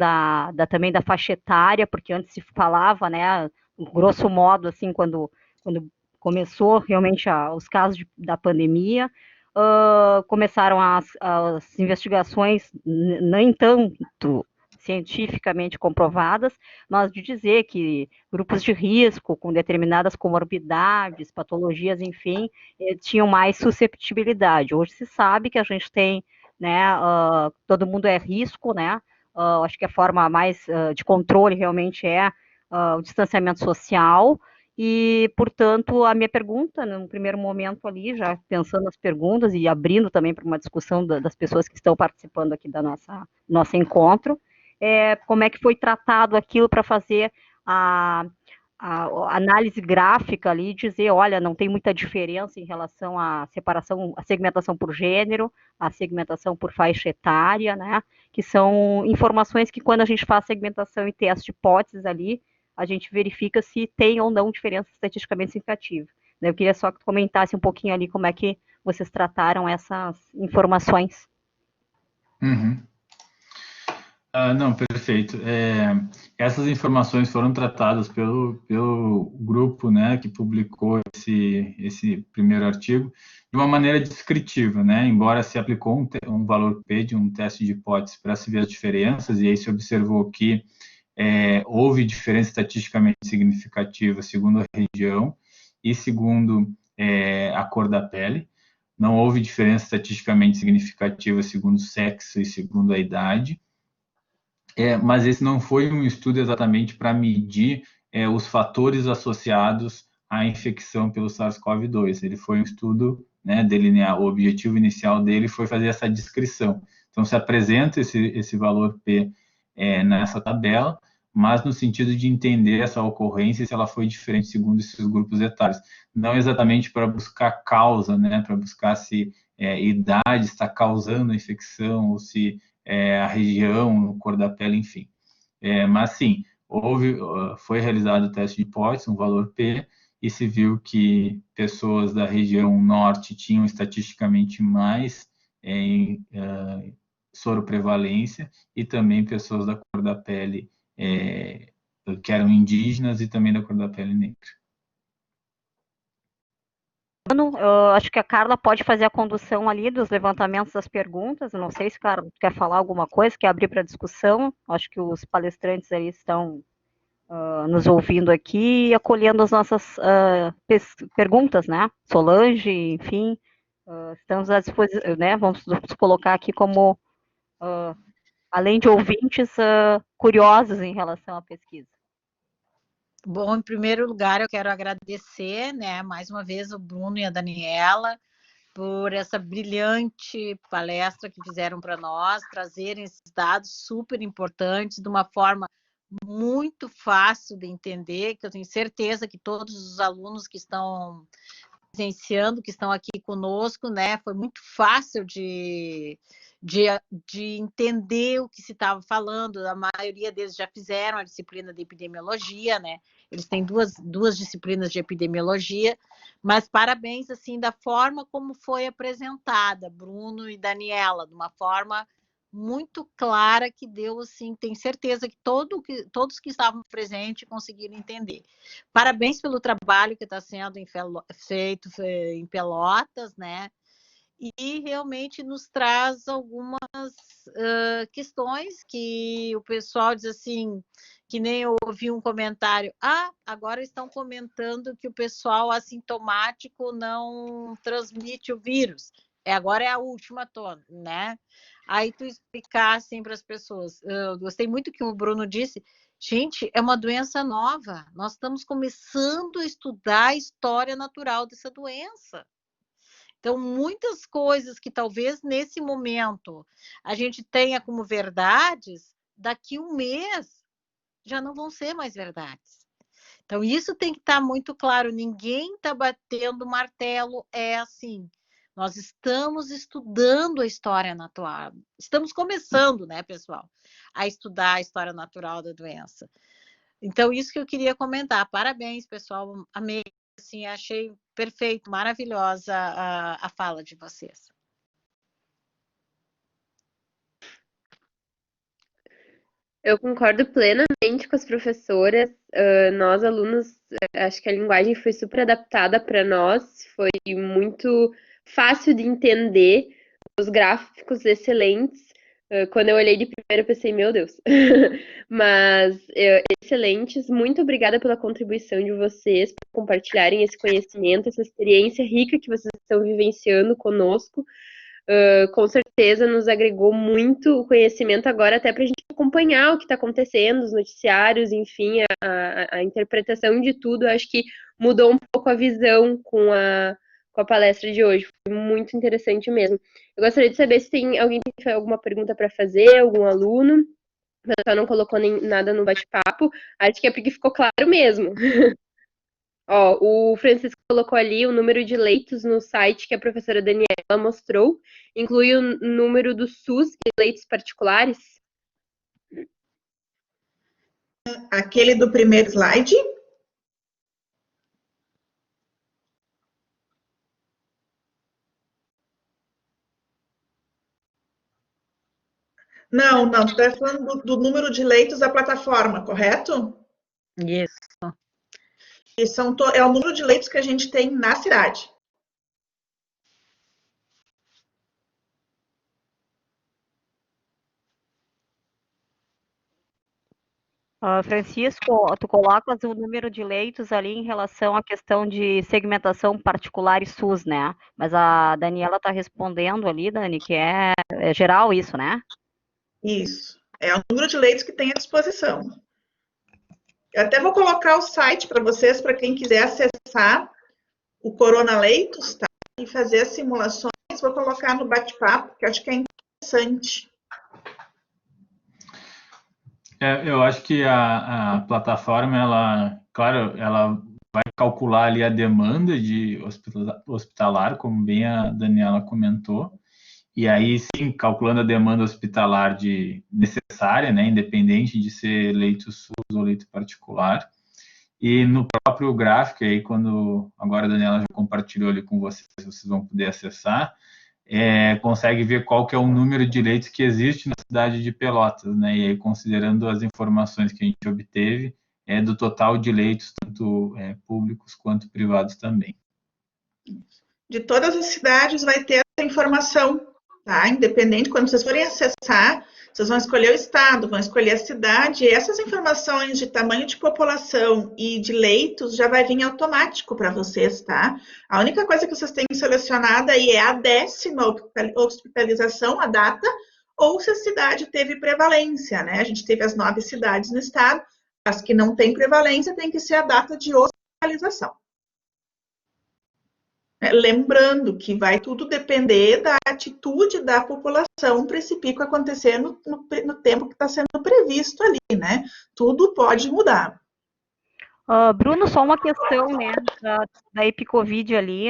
também da faixa etária, porque antes se falava, né? Grosso modo, assim, quando começou realmente os casos da pandemia, começaram as investigações, nem tanto cientificamente comprovadas, mas de dizer que grupos de risco com determinadas comorbidades, patologias, enfim, tinham mais susceptibilidade. Hoje se sabe que a gente tem, né, todo mundo é risco, né, acho que a forma mais de controle realmente é o distanciamento social, e, portanto, a minha pergunta, no primeiro momento ali, já pensando nas perguntas e abrindo também para uma discussão das pessoas que estão participando aqui da nosso encontro, como é que foi tratado aquilo para fazer a análise gráfica ali, dizer, olha, não tem muita diferença em relação à separação, a segmentação por gênero, a segmentação por faixa etária, né, que são informações que quando a gente faz segmentação e teste de hipóteses ali, a gente verifica se tem ou não diferença estatisticamente significativa. Eu queria só que tu comentasse um pouquinho ali como é que vocês trataram essas informações. Uhum. Não, perfeito. Essas informações foram tratadas pelo grupo, né, que publicou esse primeiro artigo de uma maneira descritiva, né, embora se aplicou um valor P de um teste de hipótese para se ver as diferenças, e aí se observou que houve diferença estatisticamente significativa segundo a região e segundo a cor da pele. Não houve diferença estatisticamente significativa segundo o sexo e segundo a idade. Mas esse não foi um estudo exatamente para medir os fatores associados à infecção pelo SARS-CoV-2. Ele foi um estudo, né, delinear, o objetivo inicial dele foi fazer essa descrição. Então, se apresenta esse valor P nessa tabela, mas no sentido de entender essa ocorrência, se ela foi diferente segundo esses grupos etários. Não exatamente para buscar causa, né, para buscar se idade está causando a infecção, ou se a região, cor da pele, enfim. Mas sim, foi realizado o teste de hipótese, um valor P, e se viu que pessoas da região norte tinham estatisticamente mais soroprevalência, e também pessoas da cor da pele que eram indígenas e também da cor da pele negra. Eu acho que a Carla pode fazer a condução ali dos levantamentos das perguntas. Eu não sei se, Carla, quer falar alguma coisa, quer abrir para discussão. Acho que os palestrantes aí estão nos ouvindo aqui e acolhendo as nossas perguntas, né? Solange, enfim, estamos à disposição, né? Vamos nos colocar aqui como, além de ouvintes, curiosos em relação à pesquisa. Bom, em primeiro lugar, eu quero agradecer, né, mais uma vez o Bruno e a Daniela por essa brilhante palestra que fizeram para nós, trazerem esses dados super importantes de uma forma muito fácil de entender, que eu tenho certeza que todos os alunos que estão presenciando, que estão aqui conosco, né? Foi muito fácil de entender o que se estava falando. A maioria deles já fizeram a disciplina de epidemiologia, né? Eles têm duas disciplinas de epidemiologia, mas parabéns, assim, da forma como foi apresentada, Bruno e Daniela, de uma forma muito clara que deu, assim, tenho certeza que todos que estavam presentes conseguiram entender. Parabéns pelo trabalho que está sendo feito em Pelotas, né? E realmente nos traz algumas questões que o pessoal diz assim, que nem eu ouvi um comentário, agora estão comentando que o pessoal assintomático não transmite o vírus. Agora é a última tona, né? Aí tu explicar assim para as pessoas. Eu gostei muito que o Bruno disse, gente, é uma doença nova. Nós estamos começando a estudar a história natural dessa doença. Então, muitas coisas que talvez nesse momento a gente tenha como verdades, daqui um mês já não vão ser mais verdades. Então, isso tem que estar muito claro. Ninguém está batendo martelo, é assim. Nós estamos estudando a história natural. Estamos começando, né, pessoal, a estudar a história natural da doença. Então, isso que eu queria comentar. Parabéns, pessoal. Amei. Assim, achei perfeito, maravilhosa a fala de vocês. Eu concordo plenamente com as professoras. Nós, alunos, acho que a linguagem foi super adaptada para nós, foi muito fácil de entender, os gráficos excelentes. Quando eu olhei de primeira, eu pensei, meu Deus. Mas excelentes. Muito obrigada pela contribuição de vocês, por compartilharem esse conhecimento, essa experiência rica que vocês estão vivenciando conosco. Com certeza nos agregou muito o conhecimento agora, até para a gente acompanhar o que está acontecendo, os noticiários, enfim, a interpretação de tudo. Acho que mudou um pouco a visão com a palestra de hoje. Foi muito interessante mesmo. Eu gostaria de saber se tem alguém que tem alguma pergunta para fazer, algum aluno. Mas só não colocou nem nada no bate-papo. Acho que é porque ficou claro mesmo. Ó, o Francisco colocou ali o número de leitos no site que a professora Daniela mostrou. Inclui o número do SUS e leitos particulares? Aquele do primeiro slide? Não, tu está falando do número de leitos da plataforma, correto? Isso. E é o número de leitos que a gente tem na cidade. Francisco, tu colocas o número de leitos ali em relação à questão de segmentação particular e SUS, né? Mas a Daniela está respondendo ali, Dani, que é geral isso, né? Isso. É o número de leitos que tem à disposição. Eu até vou colocar o site para vocês, para quem quiser acessar o Corona Leitos, tá? E fazer as simulações. Vou colocar no bate-papo, que eu acho que é interessante. Eu acho que a plataforma, ela, claro, ela vai calcular ali a demanda de hospitalar, como bem a Daniela comentou, e aí sim, calculando a demanda hospitalar necessária, né, independente de ser leito SUS ou leito particular, e no próprio gráfico, aí quando agora a Daniela já compartilhou ali com vocês, vocês vão poder acessar, consegue ver qual que é o número de leitos que existe na cidade de Pelotas, né? E aí, considerando as informações que a gente obteve, do total de leitos, tanto públicos quanto privados também. De todas as cidades vai ter essa informação, tá? Independente, quando vocês forem acessar, vocês vão escolher o estado, vão escolher a cidade, e essas informações de tamanho de população e de leitos já vai vir automático para vocês, tá? A única coisa que vocês têm selecionada aí é a 10ª hospitalização, a data, ou se a cidade teve prevalência, né? A gente teve as 9 cidades no estado, as que não têm prevalência tem que ser a data de hospitalização. Lembrando que vai tudo depender da atitude da população para esse pico acontecer no tempo que está sendo previsto ali, né? Tudo pode mudar. Bruno, só uma questão, né, da EpiCovid ali,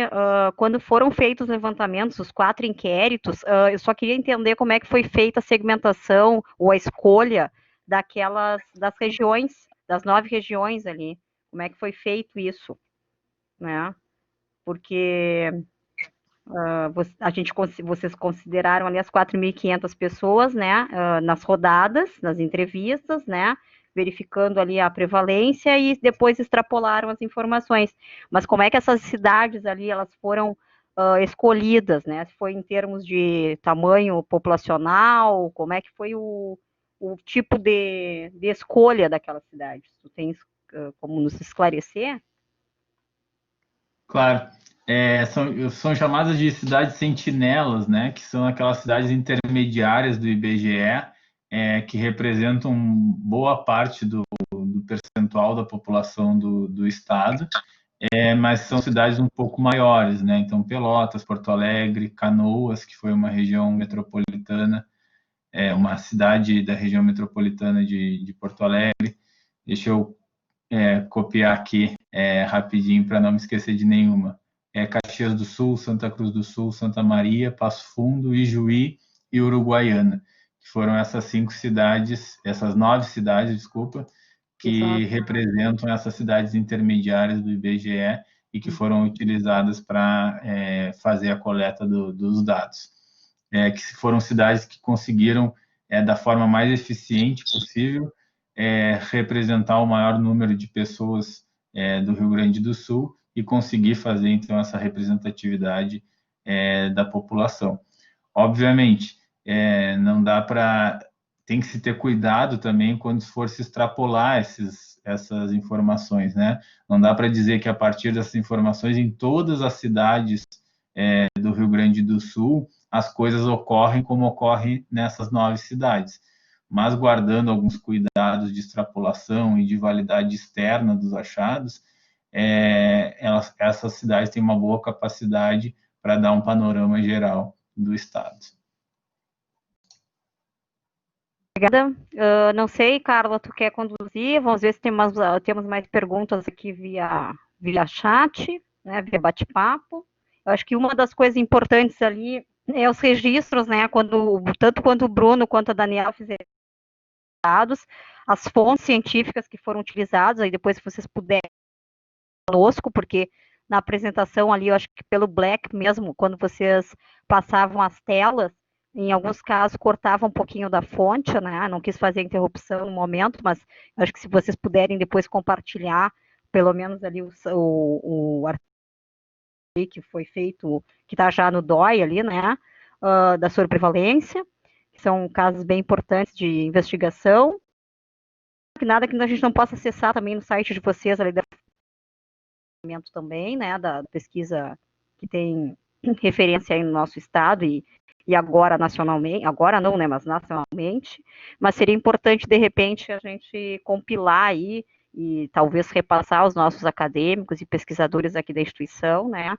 quando foram feitos os levantamentos, os 4 inquéritos, eu só queria entender como é que foi feita a segmentação ou a escolha das regiões, das 9 regiões ali, como é que foi feito isso, né, porque vocês consideraram ali as 4.500 pessoas, né, nas rodadas, nas entrevistas, né, verificando ali a prevalência e depois extrapolaram as informações. Mas como é que essas cidades ali, elas foram escolhidas, né? Se foi em termos de tamanho populacional, como é que foi o tipo de escolha daquelas cidades? Tu tens como nos esclarecer? Claro. São chamadas de cidades sentinelas, né? Que são aquelas cidades intermediárias do IBGE, que representam boa parte do percentual da população do estado, mas são cidades um pouco maiores, né? Então, Pelotas, Porto Alegre, Canoas, que foi uma região metropolitana, uma cidade da região metropolitana de Porto Alegre. Deixa eu copiar aqui rapidinho para não me esquecer de nenhuma. Caxias do Sul, Santa Cruz do Sul, Santa Maria, Passo Fundo, Ijuí e Uruguaiana, que foram essas 5 cidades, essas 9 cidades, desculpa, que representam essas cidades intermediárias do IBGE e que foram utilizadas para fazer a coleta dos dados. Que foram cidades que conseguiram, da forma mais eficiente possível, representar o maior número de pessoas do Rio Grande do Sul e conseguir fazer, então, essa representatividade da população. Obviamente, não dá para... Tem que se ter cuidado também quando for se extrapolar essas informações, né? Não dá para dizer que a partir dessas informações, em todas as cidades do Rio Grande do Sul, as coisas ocorrem como ocorre nessas 9 cidades, mas guardando alguns cuidados de extrapolação e de validade externa dos achados, essas cidades têm uma boa capacidade para dar um panorama geral do estado. Obrigada. Não sei, Carla, tu quer conduzir? Vamos ver se temos mais perguntas aqui via chat, né, via bate-papo. Eu acho que uma das coisas importantes ali é os registros, né, tanto quanto o Bruno quanto a Daniela fizeram dados, as fontes científicas que foram utilizadas, aí depois se vocês puderem conosco, porque na apresentação ali, eu acho que pelo Black mesmo, quando vocês passavam as telas, em alguns casos cortava um pouquinho da fonte, né? Não quis fazer interrupção no momento, mas acho que se vocês puderem depois compartilhar, pelo menos ali o artigo que foi feito, que está já no DOI ali, né? Da sobreprevalência, que são casos bem importantes de investigação. Nada que a gente não possa acessar também no site de vocês ali da também, né, da pesquisa que tem referência aí no nosso estado e agora nacionalmente, agora não, né, mas nacionalmente, mas seria importante, de repente, a gente compilar aí e talvez repassar aos nossos acadêmicos e pesquisadores aqui da instituição, né,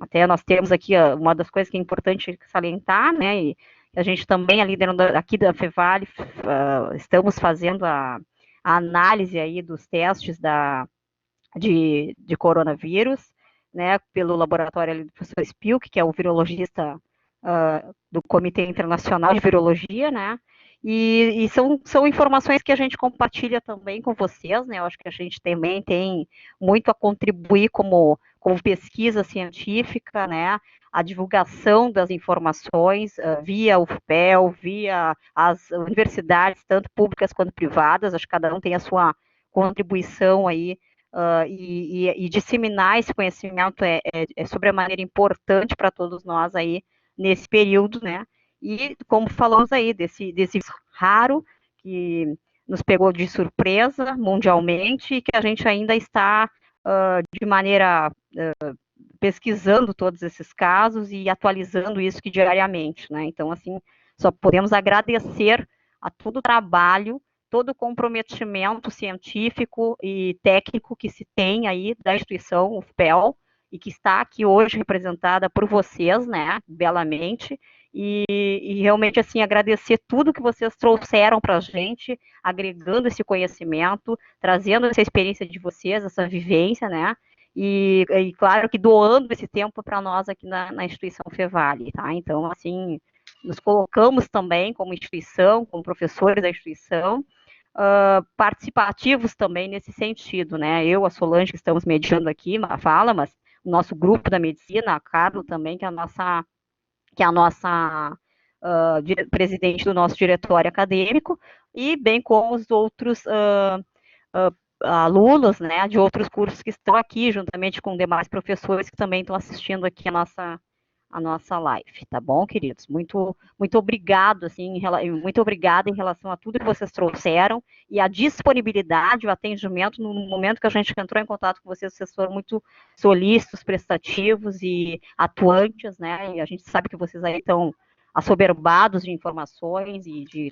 até nós temos aqui uma das coisas que é importante salientar, né, e a gente também ali dentro aqui da Fevale estamos fazendo a análise aí dos testes de coronavírus, né, pelo laboratório do professor Spilk, que é o virologista do Comitê Internacional de Virologia, né, e são informações que a gente compartilha também com vocês, né, eu acho que a gente também tem muito a contribuir como pesquisa científica, né, a divulgação das informações via UFPEL, via as universidades, tanto públicas quanto privadas, acho que cada um tem a sua contribuição aí e disseminar esse conhecimento é sobremaneira importante para todos nós aí nesse período, né? E como falamos aí desse raro que nos pegou de surpresa mundialmente e que a gente ainda está de maneira pesquisando todos esses casos e atualizando isso que diariamente, né? Então, assim, só podemos agradecer a todo o trabalho, todo o comprometimento científico e técnico que se tem aí da instituição, o FPEL, e que está aqui hoje representada por vocês, né, belamente, e realmente, assim, agradecer tudo que vocês trouxeram para a gente, agregando esse conhecimento, trazendo essa experiência de vocês, essa vivência, né, e claro que doando esse tempo para nós aqui na instituição Fevale, tá? Então, assim, nos colocamos também como instituição, como professores da instituição, participativos também nesse sentido, né? Eu, a Solange, que estamos mediando aqui na fala, mas o nosso grupo da medicina, a Carla também, que é a nossa presidente do nosso diretório acadêmico, e bem como os outros alunos, né, de outros cursos que estão aqui, juntamente com demais professores que também estão assistindo aqui a nossa live, tá bom, queridos? Muito obrigado, assim, muito obrigada em relação a tudo que vocês trouxeram e a disponibilidade, o atendimento, no momento que a gente entrou em contato com vocês foram muito solícitos, prestativos e atuantes, né, e a gente sabe que vocês aí estão assoberbados de informações e de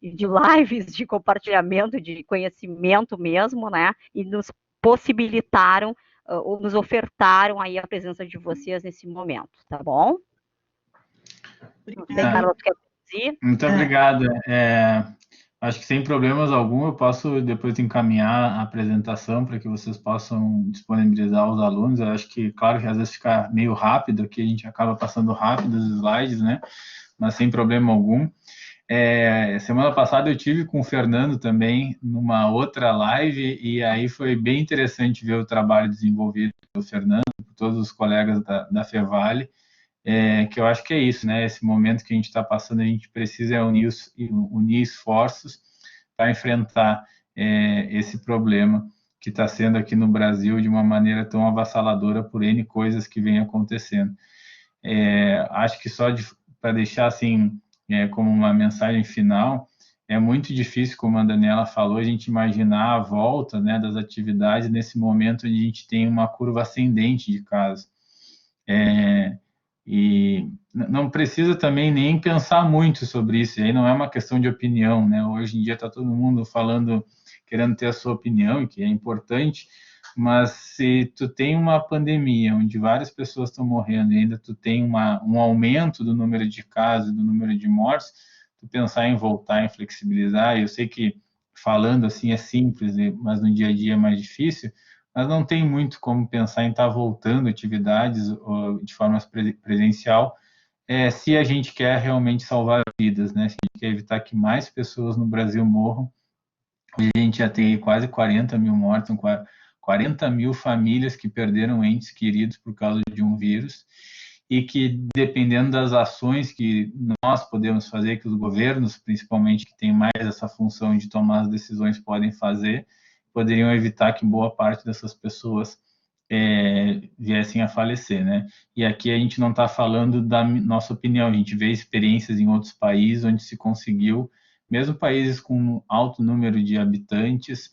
lives, de compartilhamento, de conhecimento mesmo, né, e nos possibilitaram ou nos ofertaram aí a presença de vocês nesse momento, tá bom? Não sei, Carla, tu quer dizer? Muito obrigado. Acho que sem problemas algum eu posso depois encaminhar a apresentação para que vocês possam disponibilizar os alunos. Eu acho que, claro, que às vezes fica meio rápido, aqui a gente acaba passando rápido os slides, né? Mas sem problema algum. Semana passada eu tive com o Fernando também numa outra live e aí foi bem interessante ver o trabalho desenvolvido pelo Fernando, por todos os colegas da Fevale, que eu acho que é isso, né? Esse momento que a gente está passando, a gente precisa unir esforços para enfrentar esse problema que está sendo aqui no Brasil de uma maneira tão avassaladora por N coisas que vem acontecendo. Acho que só para deixar assim como uma mensagem final, é muito difícil, como a Daniela falou, a gente imaginar a volta, né, das atividades nesse momento onde a gente tem uma curva ascendente de casos. E não precisa também nem pensar muito sobre isso, e aí não é uma questão de opinião, né? Hoje em dia está todo mundo falando, querendo ter a sua opinião, que é importante, mas se tu tem uma pandemia onde várias pessoas estão morrendo e ainda tu tem um aumento do número de casos, do número de mortes, tu pensar em voltar, em flexibilizar, eu sei que falando assim é simples, mas no dia a dia é mais difícil, mas não tem muito como pensar em estar voltando atividades de forma presencial, se a gente quer realmente salvar vidas, né? Se a gente quer evitar que mais pessoas no Brasil morram. Hoje a gente já tem quase 40 mil mortos, 40 mil famílias que perderam entes queridos por causa de um vírus e que, dependendo das ações que nós podemos fazer, que os governos, principalmente, que têm mais essa função de tomar as decisões, podem fazer, poderiam evitar que boa parte dessas pessoas viessem a falecer, né? E aqui a gente não está falando da nossa opinião, a gente vê experiências em outros países onde se conseguiu, mesmo países com alto número de habitantes,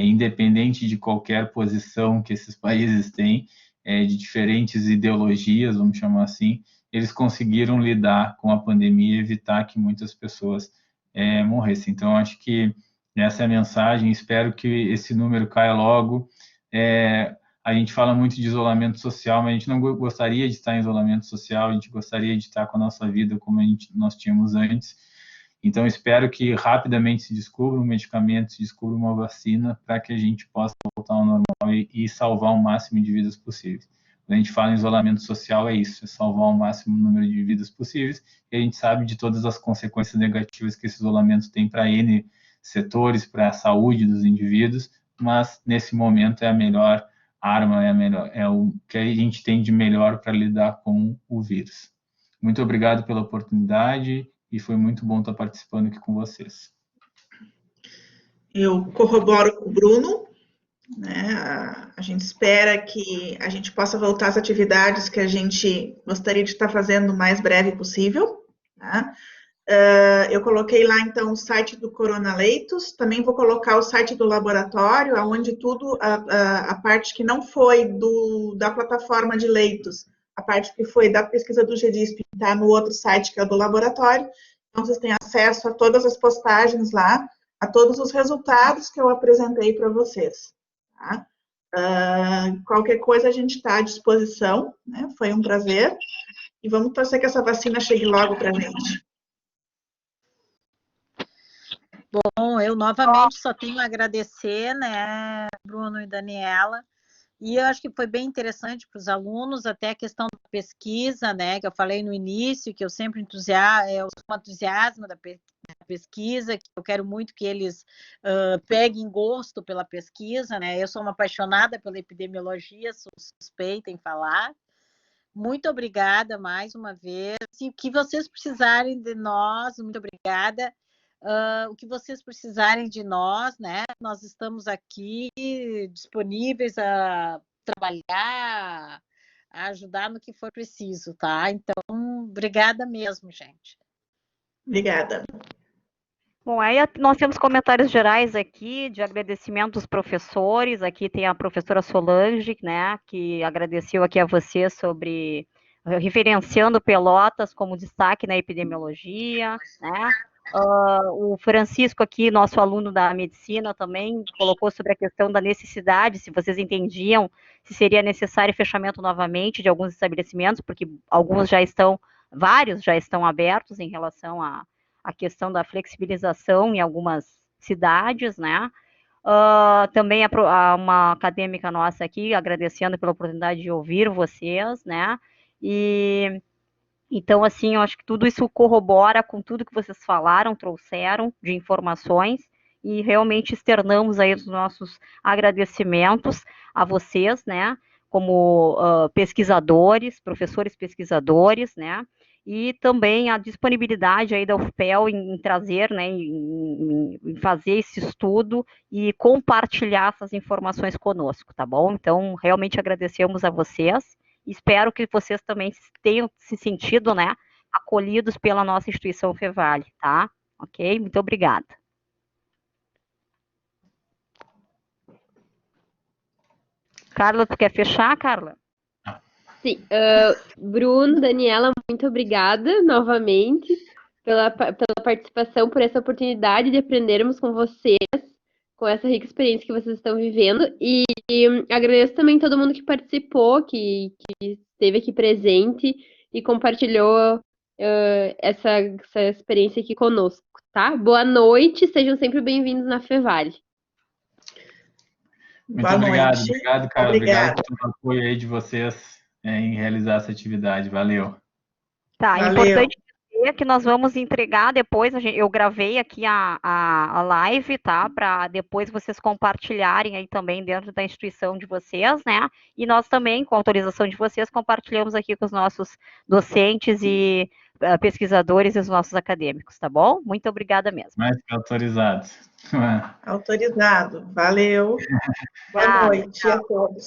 independente de qualquer posição que esses países têm, de diferentes ideologias, vamos chamar assim, eles conseguiram lidar com a pandemia e evitar que muitas pessoas morressem. Então, acho que essa é a mensagem, espero que esse número caia logo. A gente fala muito de isolamento social, mas a gente não gostaria de estar em isolamento social, a gente gostaria de estar com a nossa vida como nós tínhamos antes. Então, espero que rapidamente se descubra um medicamento, se descubra uma vacina, para que a gente possa voltar ao normal e salvar o máximo de vidas possíveis. Quando a gente fala em isolamento social, é isso, é salvar o máximo número de vidas possíveis, e a gente sabe de todas as consequências negativas que esse isolamento tem para N setores, para a saúde dos indivíduos, mas nesse momento é a melhor arma, é o que a gente tem de melhor para lidar com o vírus. Muito obrigado pela oportunidade e foi muito bom estar participando aqui com vocês. Eu corroboro com o Bruno, né? A gente espera que a gente possa voltar às atividades que a gente gostaria de estar fazendo o mais breve possível, tá? Eu coloquei lá, então, o site do Corona Leitos, também vou colocar o site do laboratório, onde tudo, a parte que não foi da plataforma de leitos, a parte que foi da pesquisa do GDISP, está no outro site, que é o do laboratório, então vocês têm acesso a todas as postagens lá, a todos os resultados que eu apresentei para vocês, tá? Qualquer coisa a gente está à disposição, né? Foi um prazer. E vamos torcer que essa vacina chegue logo para a gente. Bom, eu novamente só tenho a agradecer, né, Bruno e Daniela. E eu acho que foi bem interessante para os alunos, até a questão da pesquisa, né, que eu falei no início, que eu sempre eu sou um entusiasmo da pesquisa, que eu quero muito que eles peguem gosto pela pesquisa, né? Eu sou uma apaixonada pela epidemiologia, sou suspeita em falar. Muito obrigada mais uma vez. E o que vocês precisarem de nós, muito obrigada. O que vocês precisarem de nós, né? Nós estamos aqui disponíveis a trabalhar, a ajudar no que for preciso, tá? Então, obrigada mesmo, gente. Obrigada. Bom, aí nós temos comentários gerais aqui de agradecimento dos professores. Aqui tem a professora Solange, né, que agradeceu aqui a você sobre referenciando Pelotas como destaque na epidemiologia, né? O Francisco aqui, nosso aluno da medicina, também colocou sobre a questão da necessidade, se vocês entendiam, se seria necessário fechamento novamente de alguns estabelecimentos, porque vários já estão abertos em relação a questão da flexibilização em algumas cidades, né? Também uma acadêmica nossa aqui, agradecendo pela oportunidade de ouvir vocês, né? E então, assim, eu acho que tudo isso corrobora com tudo que vocês falaram, trouxeram de informações, e realmente externamos aí os nossos agradecimentos a vocês, né? Como pesquisadores, professores pesquisadores, né? E também a disponibilidade aí da UFPEL em trazer, né, em fazer esse estudo e compartilhar essas informações conosco, tá bom? Então, realmente agradecemos a vocês. Espero que vocês também tenham se sentido, né, acolhidos pela nossa instituição Fevale, tá? Ok? Muito obrigada. Carla, tu quer fechar, Carla? Sim. Bruno, Daniela, muito obrigada novamente pela participação, por essa oportunidade de aprendermos com vocês, com essa rica experiência que vocês estão vivendo. E agradeço também todo mundo que participou, que esteve aqui presente e compartilhou essa experiência aqui conosco, tá? Boa noite, sejam sempre bem-vindos na Fevale. Muito Boa obrigado, noite. obrigado, cara. Obrigada. Obrigado pelo apoio aí de vocês em realizar essa atividade. Valeu. Tá, Valeu. importante dizer que nós vamos entregar depois, eu gravei aqui a live, tá? Para depois vocês compartilharem aí também dentro da instituição de vocês, né? E nós também, com a autorização de vocês, compartilhamos aqui com os nossos docentes e pesquisadores e os nossos acadêmicos, tá bom? Muito obrigada mesmo. Mais que autorizado. Autorizado. Valeu. Boa noite a todos.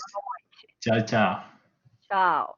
Tchau, tchau. Tchau.